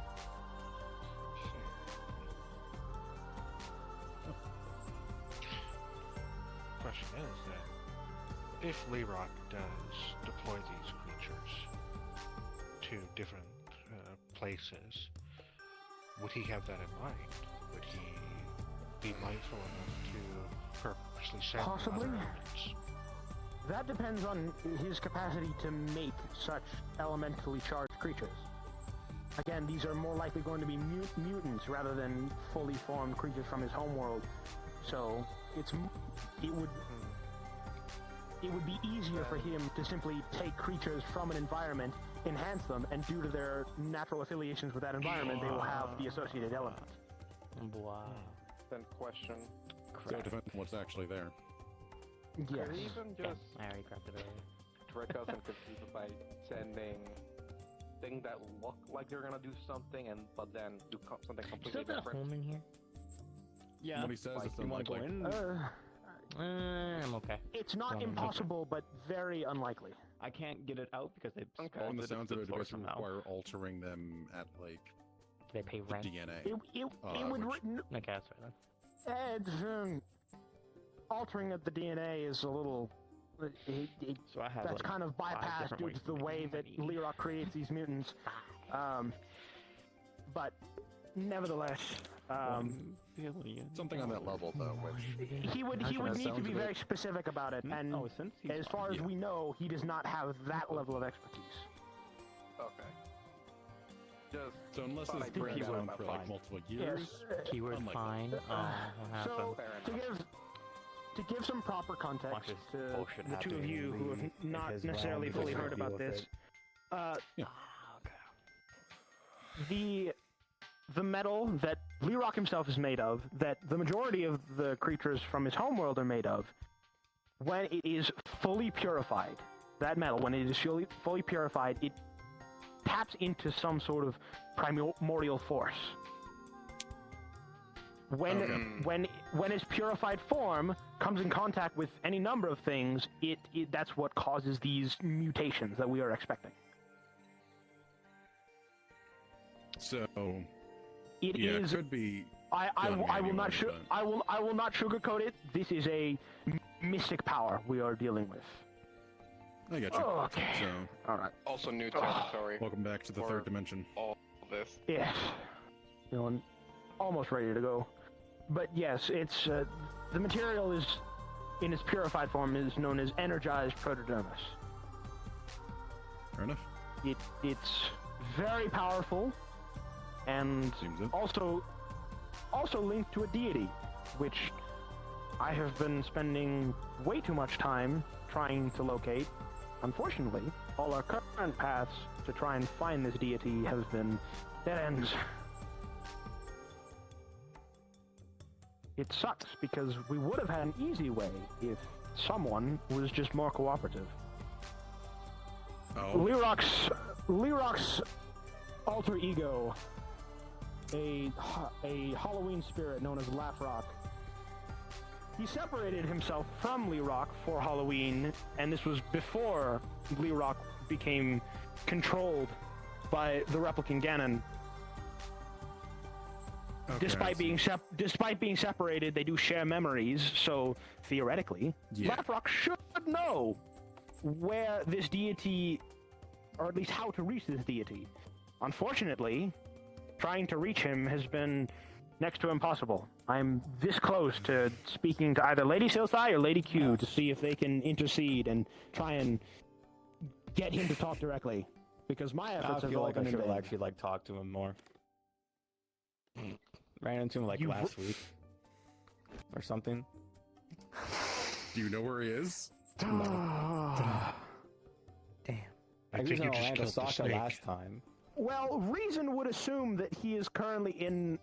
Question is that if Lerock does deploy these creatures to different places, would he have that in mind? Would he be mindful enough to purposely send Possibly. other elements? That depends on his capacity to make such elementally charged creatures. Again, these are more likely going to be mutants rather than fully formed creatures from his homeworld. So it would be easier for him to simply take creatures from an environment, enhance them, and due to their natural affiliations with that environment, they will have the associated elements. Wow. Then question. So it depends on what's actually there. Yes. Could even just I already grabbed it earlier. trick us and confuse us by sending things that look like they're gonna do something, but then do something completely Still got a different. home in here? Yeah. What he says like, is you want to go unlikely. in? I'm okay. It's not Okay. impossible, but very unlikely. I can't get it out because they From the sounds of it, it would somehow. require altering them at like They pay the rent. DNA. It would. which- Okay, that's right then. It's, altering of the DNA is a little. So I have That's like kind of 5 bypassed different due ways to the to make way that money. Lerock creates these mutants. But nevertheless, Something on that level, though, which he would need to sounds be of it. very specific about it. And Oh, since he's as far as yeah. we know, he does not have that level of expertise. Okay. Just so unless thought this I'd bring goes that on up. for like Fine. multiple years, Keyword unlikely. fine. What So happened? to give some proper context Watch this to bullshit the two of happening you in who the- have in not his necessarily realm, fully just heard deal about with this, it. the metal that Lerock himself is made of, that the majority of the creatures from his homeworld are made of, when it is fully purified, that metal, when it is fully purified, it taps into some sort of primordial force. When its purified form comes in contact with any number of things, that's what causes these mutations that we are expecting. So It yeah, is. it could be. I done will not manually, I will not sugarcoat it. This is a mystic power we are dealing with. I got you. Oh, okay. So All right. also new territory. welcome back to the Or- third dimension. All this. Yes. Feeling almost ready to go. But yes, it's the material is in its purified form is known as energized protodermis. Fair enough. It's very powerful, and Seems it. also linked to a deity, which I have been spending way too much time trying to locate. Unfortunately, all our current paths to try and find this deity have been dead ends. It sucks because we would have had an easy way if someone was just more cooperative. Oh, Lerock's alter ego, a Halloween spirit known as Laugh-Rock. He separated himself from Lerock for Halloween, and this was before Lerock became controlled by the replicant Ganon. okay, Despite being separated, they do share memories, so theoretically, Yeah. Laugh-Rock should know where this deity, or at least how to reach this deity. Unfortunately, trying to reach him has been next to impossible. I'm this close to speaking to either Lady Silthai or Lady Q to see if they can intercede and try and get him to talk directly, because my I efforts have feel all like I been in should have vain. actually like talked to him more. Ran into him like You last week or something. do you know where he is? Damn. I I was think in you just Orlando killed the Soccer snake. last time. Well, reason would assume that he is currently in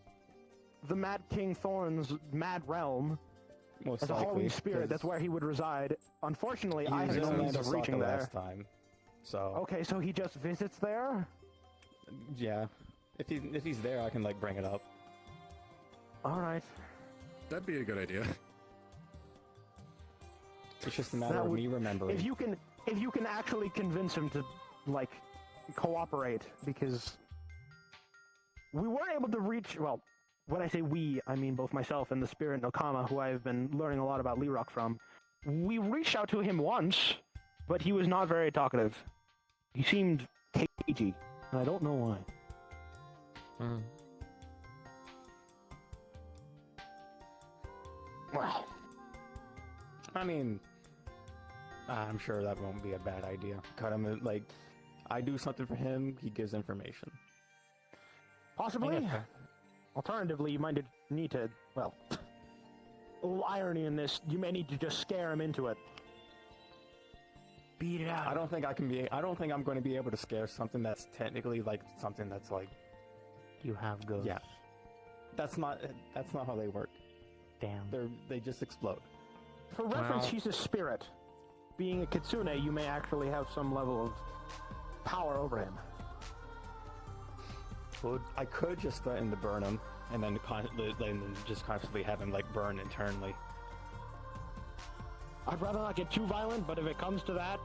the Mad King Thorn's Mad Realm Most as a likely, Halloween spirit. 'cause That's where he would reside. Unfortunately, he I was have in no means Orlando of Soccer reaching there. last time. So Okay, so he just visits there? yeah, if he's there, I can like bring it up. Alright. That'd be a good idea. It's just a matter That of would- me remembering. If you can if you can actually convince him to, like, cooperate, because we weren't able to reach, well, when I say we, I mean both myself and the spirit Nokama, who I've been learning a lot about Lerock from. We reached out to him once, but he was not very talkative. He seemed cagey, and I don't know why. Well, I mean, I'm sure that won't be a bad idea. Cut him, like, I do something for him, he gives information. possibly. Alternatively, you might need to, well, a little irony in this, you may need to just scare him into it. Beat it out. I don't think I'm going to be able to scare something that's technically like something that's like. You have ghosts. Yeah. That's not how they work. Damn. They just explode. For reference, he's a spirit. Being a kitsune, you may actually have some level of power over him. I could just threaten to burn him, and then just constantly have him like burn internally. I'd rather not get too violent, but if it comes to that,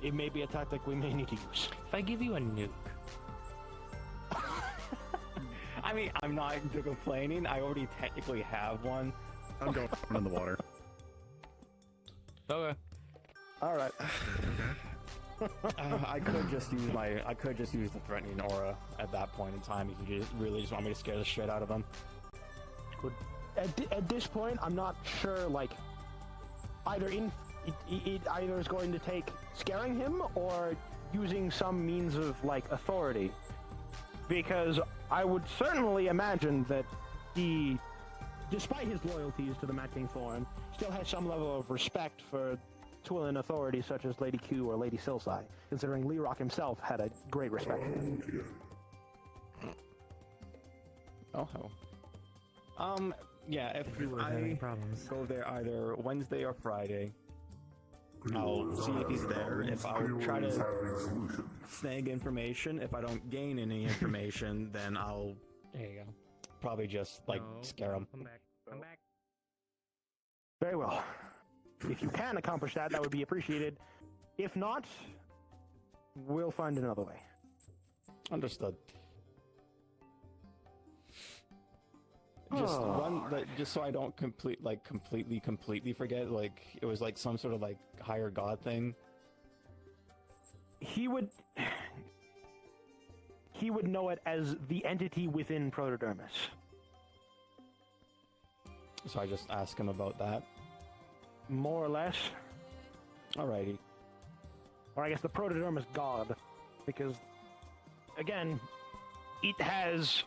it may be a tactic we may need to use. If I give you a nuke. I mean, I'm not complaining. I already technically have one. I'm going in the water. Okay. All right. I could just use the threatening aura at that point in time if you really just want me to scare the shit out of him. Good. At this point, I'm not sure. Like, either either is going to take scaring him or using some means of like authority, because I would certainly imagine that he, despite his loyalties to the Mad King Thorn, still has some level of respect for Twilin authorities such as Lady Q or Lady Silsai, considering Lerock himself had a great respect for him. Yeah, if I go there either Wednesday or Friday, I'll see if he's there. If I'll try to snag information. If I don't gain any information, then I'll There you go. probably just like scare him. Come back. Come back. Very well. If you can accomplish that, that would be appreciated. If not, we'll find another way. Understood. Just just so I don't completely forget. Like it was like some sort of like higher god thing. He would know it as the entity within Protodermis. So I just ask him about that. More or less. Alrighty. Or I guess the Protodermis god, because again, it has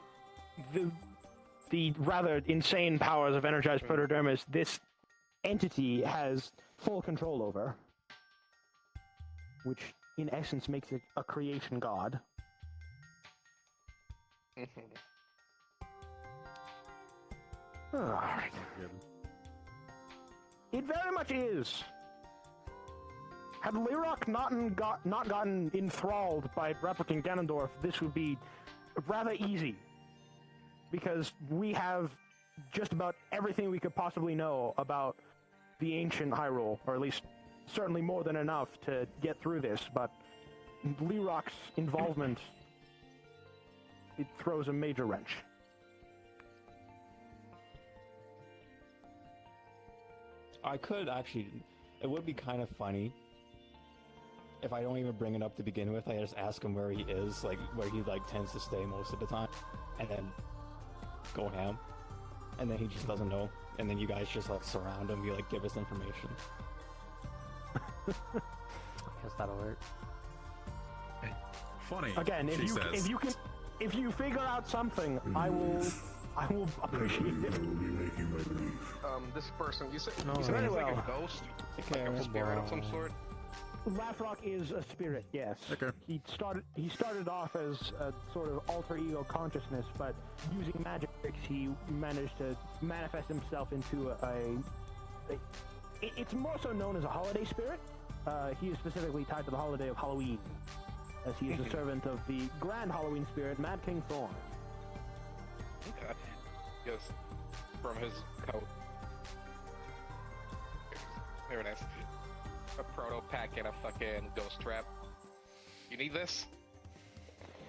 the rather insane powers of energized Protodermis. This entity has full control over, which in essence makes it a creation god. Alright. It very much is. Had Lerock not gotten enthralled by Replicant Ganondorf, this would be rather easy. Because we have just about everything we could possibly know about the ancient Hyrule, or at least certainly more than enough to get through this, but Lerock's involvement, it throws a major wrench. I could actually, it would be kind of funny if I don't even bring it up to begin with. I just ask him where he is, like where he like tends to stay most of the time, and then go ham, and then he just doesn't know, and then you guys just like surround him. You like give us information. Guess that'll work. Funny. Again, if you figure out something, I will appreciate it. This person, you said No, he's very like well. a ghost, Take like care. a spirit of some sort. Laffrock is a spirit, yes. Okay. He started off as a sort of alter ego consciousness, but using magic tricks, he managed to manifest himself into it's more so known as a holiday spirit. He is specifically tied to the holiday of Halloween, as he is a servant of the grand Halloween spirit, Mad King Thorn. Okay. Yes, from his coat. Very nice. a proto pack and a fucking ghost trap. You need this?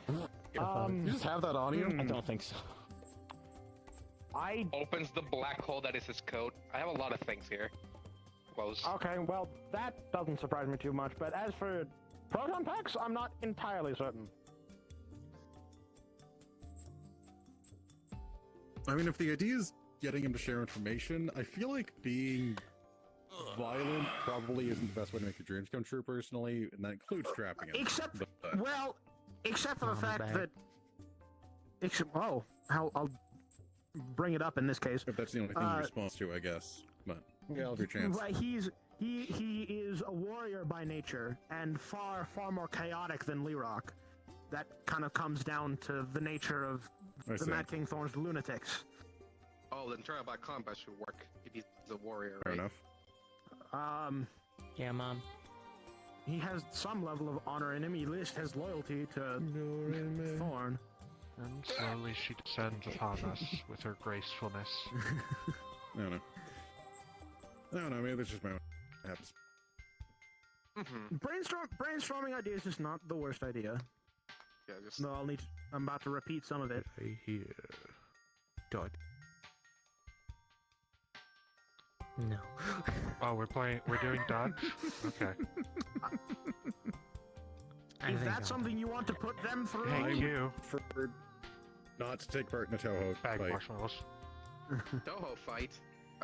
You just have that on you? I don't think so. I Opens the black hole that is his coat. I have a lot of things here. Close. okay. Well, that doesn't surprise me too much. But as for proton packs, I'm not entirely certain. I mean, if the idea is getting him to share information, I feel like being violent probably isn't the best way to make your dreams come true, personally, and that includes trapping him. Except, But, well, except for the Mama fact bag. that. I'll bring it up in this case. if that's the only thing he responds to, I guess. But yeah, I'll have your chance. Right, he is a warrior by nature and far more chaotic than Lerock. That kind of comes down to the nature of I the see. Mad King Thorn's lunatics. Oh, then trial by combat should work if he's a warrior, Fair right? enough. Yeah, Mom. He has some level of honor in him. He lists his loyalty to Thorn. And slowly she descends upon us with her gracefulness. I don't know. I don't know, maybe that's just my own. It happens. Brainstorming ideas is not the worst idea. Yeah, just No, I'm about to repeat some of it. I hear. Dot. No. Oh, we're doing dodge? Okay. Is that something you want to put them through? Thank you. For not to take part in a Toho Bag fight. marshmallows. Toho fight.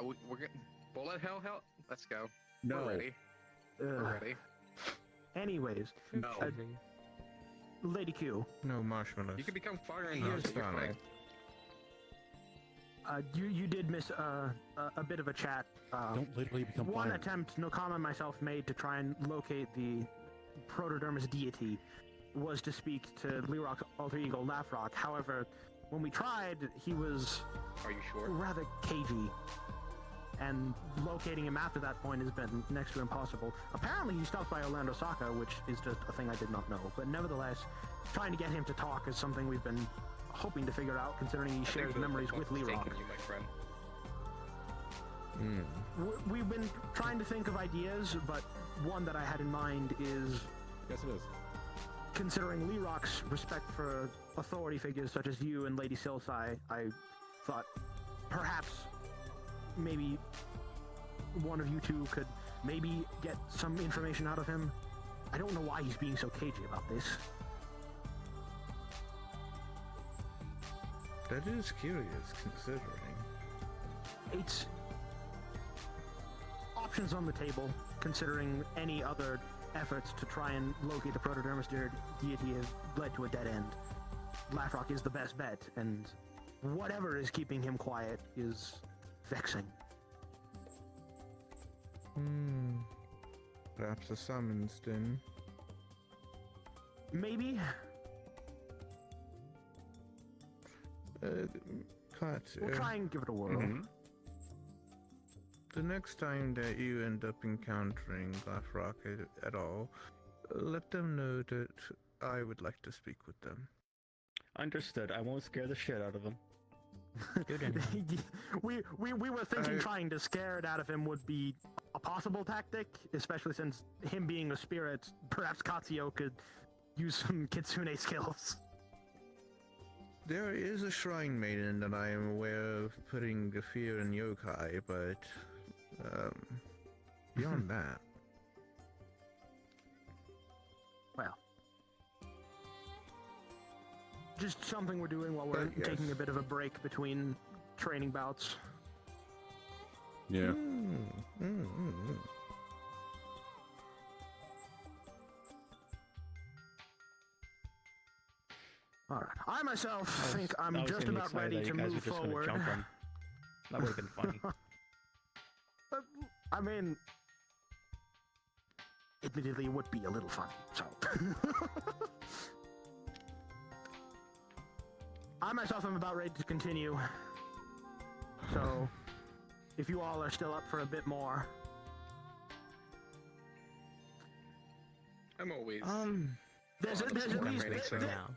We're getting bullet hell. Let's go. No. We're ready. We're Ugh. ready. Anyways, No. Lady Q, No marshmallows. You can become fire and Here's you're fine. fine. you did miss a bit of a chat. Don't literally become One fire. attempt Nokama and myself made to try and locate the protodermis deity was to speak to Lerock's alter ego Lafrock. However, when we tried, he was Are you sure? rather cagey, and locating him after that point has been next to impossible. Apparently, he's stopped by Orlando Saka, which is just a thing I did not know. But nevertheless, trying to get him to talk is something we've been hoping to figure out, considering he shares memories with Lerock. You, my friend. We've been trying to think of ideas, but one that I had in mind is Yes, it is. considering Lerock's respect for authority figures such as you and Lady Silsai. I thought perhaps maybe one of you two could maybe get some information out of him. I don't know why he's being so cagey about this. That is curious, considering. It's options on the table, considering any other efforts to try and locate the protodermis deity have led to a dead end. Lafrock is the best bet, and whatever is keeping him quiet is vexing. Perhaps a summons then. Maybe. Cut. We'll try and give it a whirl. The next time that you end up encountering Lafrock at all, let them know that I would like to speak with them. Understood. I won't scare the shit out of him. we were thinking trying to scare it out of him would be a possible tactic, especially since him being a spirit, perhaps Katsuyo could use some kitsune skills. There is a shrine maiden that I am aware of putting the fear in yokai, but beyond that. Well, just something we're doing while we're Yes. taking a bit of a break between training bouts. Yeah. All right. I myself think I I'm was just getting about excited ready that to you guys move were just gonna forward. jump him. That would have been funny. I mean, admittedly, it would be a little funny. So, I myself am about ready to continue. So, if you all are still up for a bit more, I'm always. there's at least now.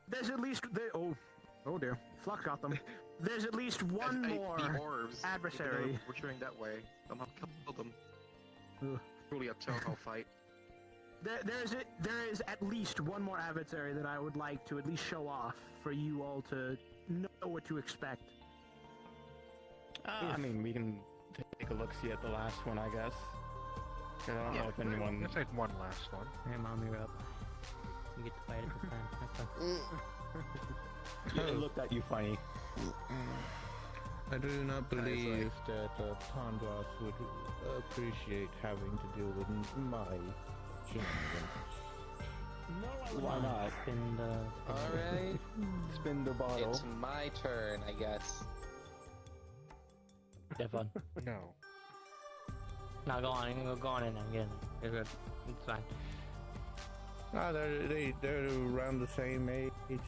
there's at least oh dear, Flux got them. There's at least one the more orbs, adversary. even though we're shooting that way. Somehow killed them. truly a Toho fight. There is at least one more adversary that I would like to at least show off for you all to know what to expect. I mean, we can take a look-see at the last one, I guess. 'Cause I don't know if anyone... Let's take one last one. Hey, Mom, you're up. You get to fight at this time. It looked at you funny. I do not believe that Tongas would appreciate having to deal with my shenanigans. No, why not? Spin the... Alright. Spin the bottle. It's my turn, I guess. Have fun. No. No, go on in there. Get in there. You're good. It's fine. Ah, they're around the same age as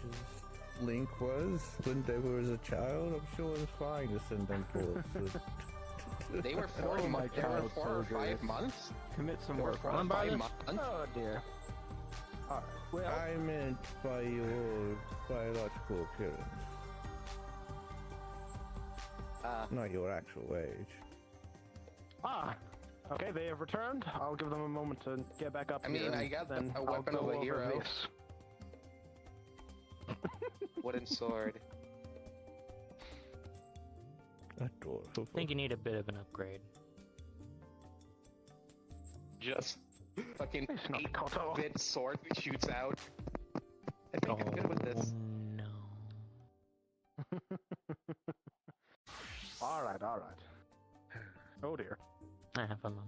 Link was when they were a child. I'm sure it's fine to send them forth. They were Oh, my they were child 4 or 5 soldiers. months? Commit some They were work. 4 or 5 months? Oh dear. Alright, well... I meant by your biological appearance, not your actual age. Okay, they have returned. I'll give them a moment to get back up I here, mean, I and got then a I'll weapon go of a over hero. this. Wooden sword. Adorable. I think you need a bit of an upgrade. Just fucking It's not Koto. 8-bit sword that shoots out. I think I'm good with this. No. Alright. Oh dear. I have fun, Mom.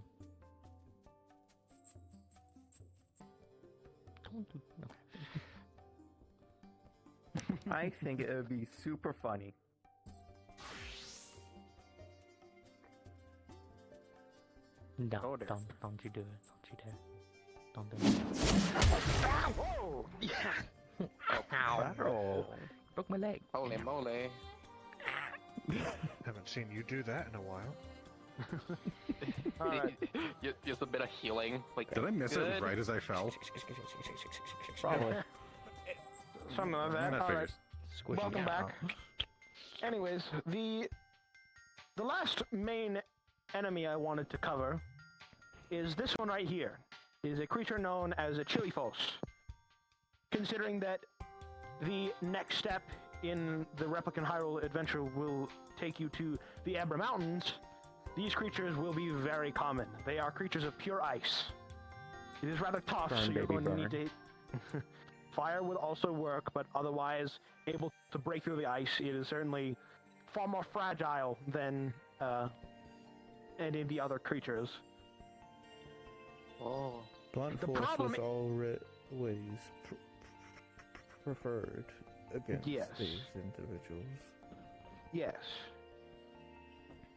Don't do... Okay. I think it would be super funny. No, Oh, dear. don't you do it. Don't you dare. Don't do it. Whoa! Yeah. Ow. Broke my leg. Holy moly. Haven't seen you do that in a while. Alright. Just a bit of healing. Like, Did I miss good. it right as I fell? Probably. Something like that. That Alright. figures. Squishy. Welcome back. Anyways, the last main enemy I wanted to cover is this one right here. It is a creature known as a Chilifos. Considering that the next step in the Replicant Hyrule adventure will take you to the Abra Mountains, these creatures will be very common. They are creatures of pure ice. It is rather tough, Burn, so you're baby, going to need to... Fire would also work, but otherwise able to break through the ice. It is certainly far more fragile than any of the other creatures. Oh. Blunt The force problem was always preferred against Yes. these individuals. Yes.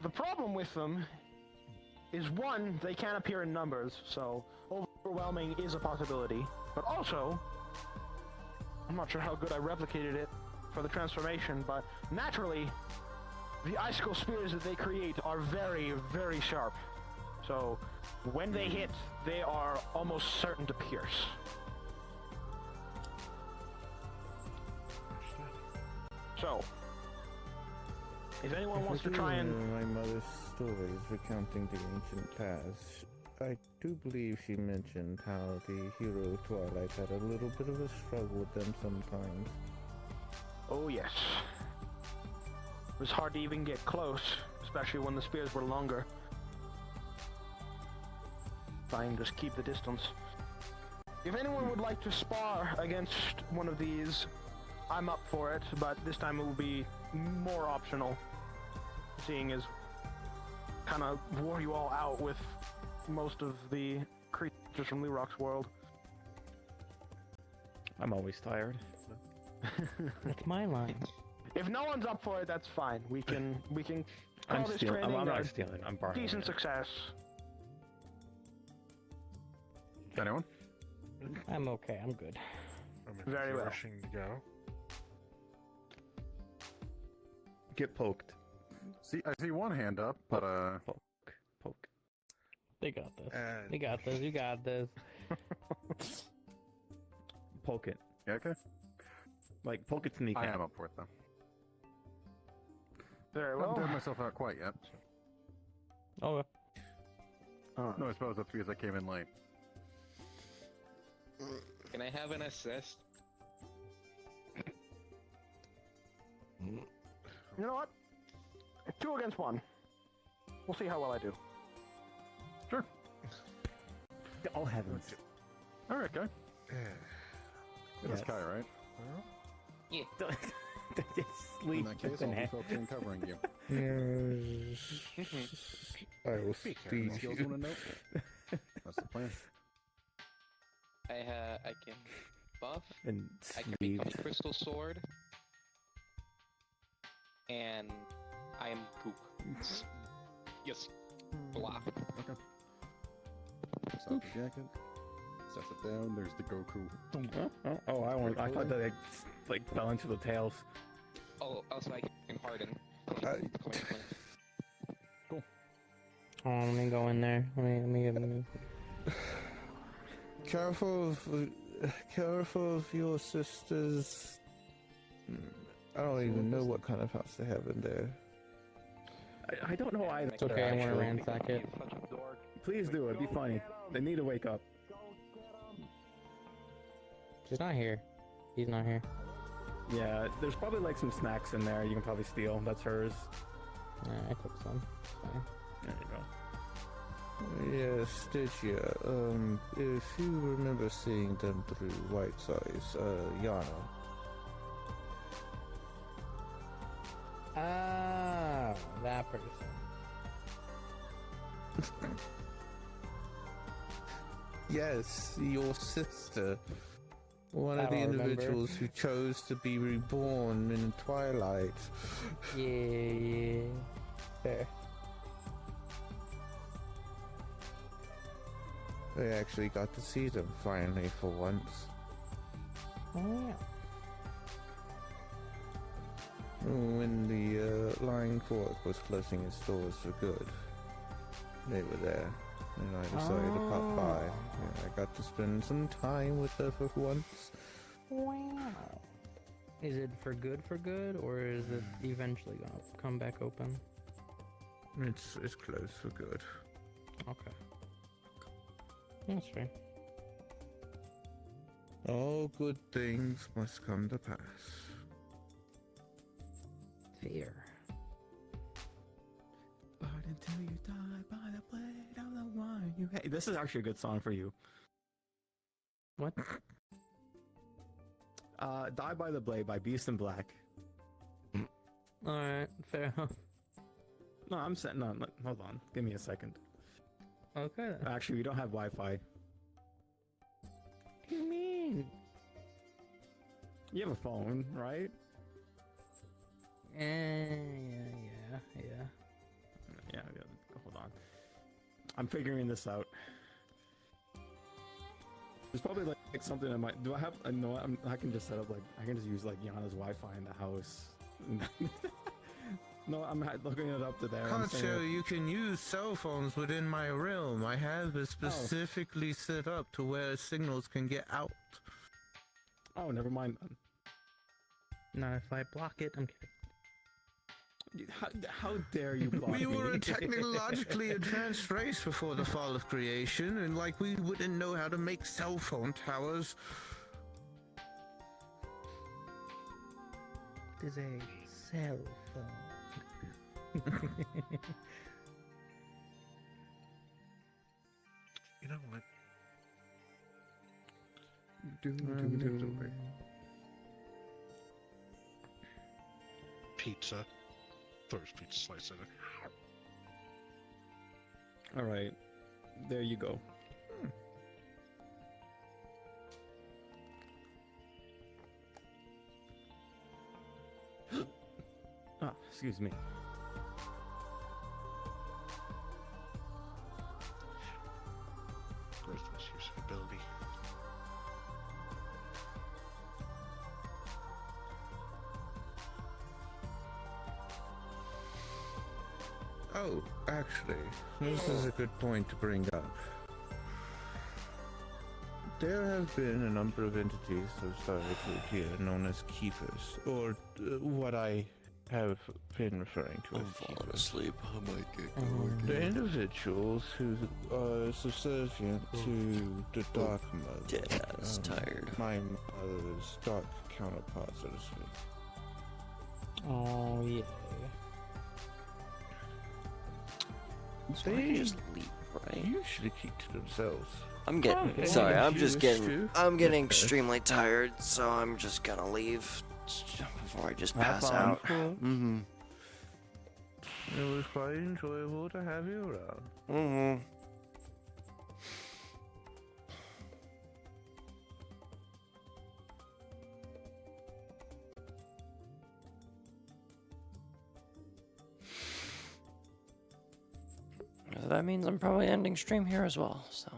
The problem with them is, one, they can appear in numbers, so overwhelming is a possibility. But also, I'm not sure how good I replicated it for the transformation, but naturally, the icicle spears that they create are very, very sharp. So, when they hit, they are almost certain to pierce. So, if anyone wants to try and... My mother's stories recounting the ancient past, I do believe she mentioned how the hero Twilight had a little bit of a struggle with them sometimes. Oh yes. It was hard to even get close, especially when the spears were longer. Fine, just keep the distance. If anyone would like to spar against one of these, I'm up for it, but this time it will be more optional, seeing as kind of wore you all out with most of the creatures from Lerock's world. I'm always tired. That's my line. If no one's up for it, that's fine. We can call I'm this stealing. training I'm a not stealing. I'm borrowing. decent it. success. Anyone? I'm okay. I'm good. Very well. Rushing to go. Get poked. See, I see one hand up, but Poke. They got this. And They got this. You got this. Poke it. yeah, okay. Like poke its kneecap. I am up for it though. Very I well. haven't dared myself out quite yet. Okay. No, I suppose that's because I came in late. Can I have an assist? You know what? 2 against 1. We'll see how well I do. Sure. Oh heavens. All right, guy. It's Yes. Kai, right? Yeah. Just In sleep. that case, I'll be focusing covering you. Yes. I will speak Any skills you want to know? That's the plan. I can buff. And I can sleep. become Crystal Sword. And I am Goop. Yes. Blah. Okay. Stop the jacket. Sets it down. There's the Goku. I thought that it like fell into the tails. Oh, also I can harden. Cool. Oh, let me go in there. Let me get a move. Careful of your sisters. I don't even know what kind of house they have in there. I don't know either. It's okay, I'm gonna actually. ransack it. Please do. It'd be funny. They need to wake up. She's not here. He's not here. Yeah, there's probably like some snacks in there you can probably steal. That's hers. Yeah, I took some. It's fine. There you go. Yes, did you? If you remember seeing them through White's eyes, Yana. Ah, that person. Yes, your sister. One of I the don't remember. individuals who chose to be reborn in Twilight. Yeah. Fair. I actually got to see them finally for once. Oh, yeah. When the Lion Court was closing its doors for good, they were there, and I decided to pop by. And I got to spend some time with her for once. Wow. Is it for good, or is it eventually gonna come back open? It's closed for good. Okay. That's fair. All good things must come to pass. Fair. But until you die by the blade of the one you hate. This is actually a good song for you. What? Die by the Blade by Beast in Black. Alright, fair enough. No, I'm setting on. Hold on. Give me a second. Okay then. Actually, we don't have Wi-Fi. What do you mean? You have a phone, right? Yeah. Yeah, hold on. I'm figuring this out. There's probably like something I might. Do I have? No, I can just set up like I can just use like Yana's Wi-Fi in the house. No, I'm looking it up to there. I'm saying Concho, that- you can use cell phones within my realm. I have it specifically set up to where signals can get out. Oh, never mind. Not if I block it. I'm kidding. How dare you block We were a me? technologically advanced race before the fall of creation, and like we wouldn't know how to make cell phone towers. It is a cell phone. You know what? Pizza. First pizza slice in it. All right, there you go. Ah, excuse me. Where's this use of ability? Oh, actually, this is a good point to bring up. There have been a number of entities that have started to appear known as keepers, or what I have been referring to I'm as falling keepers. asleep. I might get going. The individuals who are subservient to the Dark Mother. Dead ass tired. My mother's dark counterpart, so to speak. Oh yeah. So I can just leave, right? Usually keep to themselves. I'm getting Okay. sorry. If I'm you just wish getting. to. I'm getting Okay. extremely tired, so I'm just gonna leave before I just Have pass fun, out. cool. Mm-hmm. It was quite enjoyable to have you around. Mm-hmm. That means I'm probably ending stream here as well, so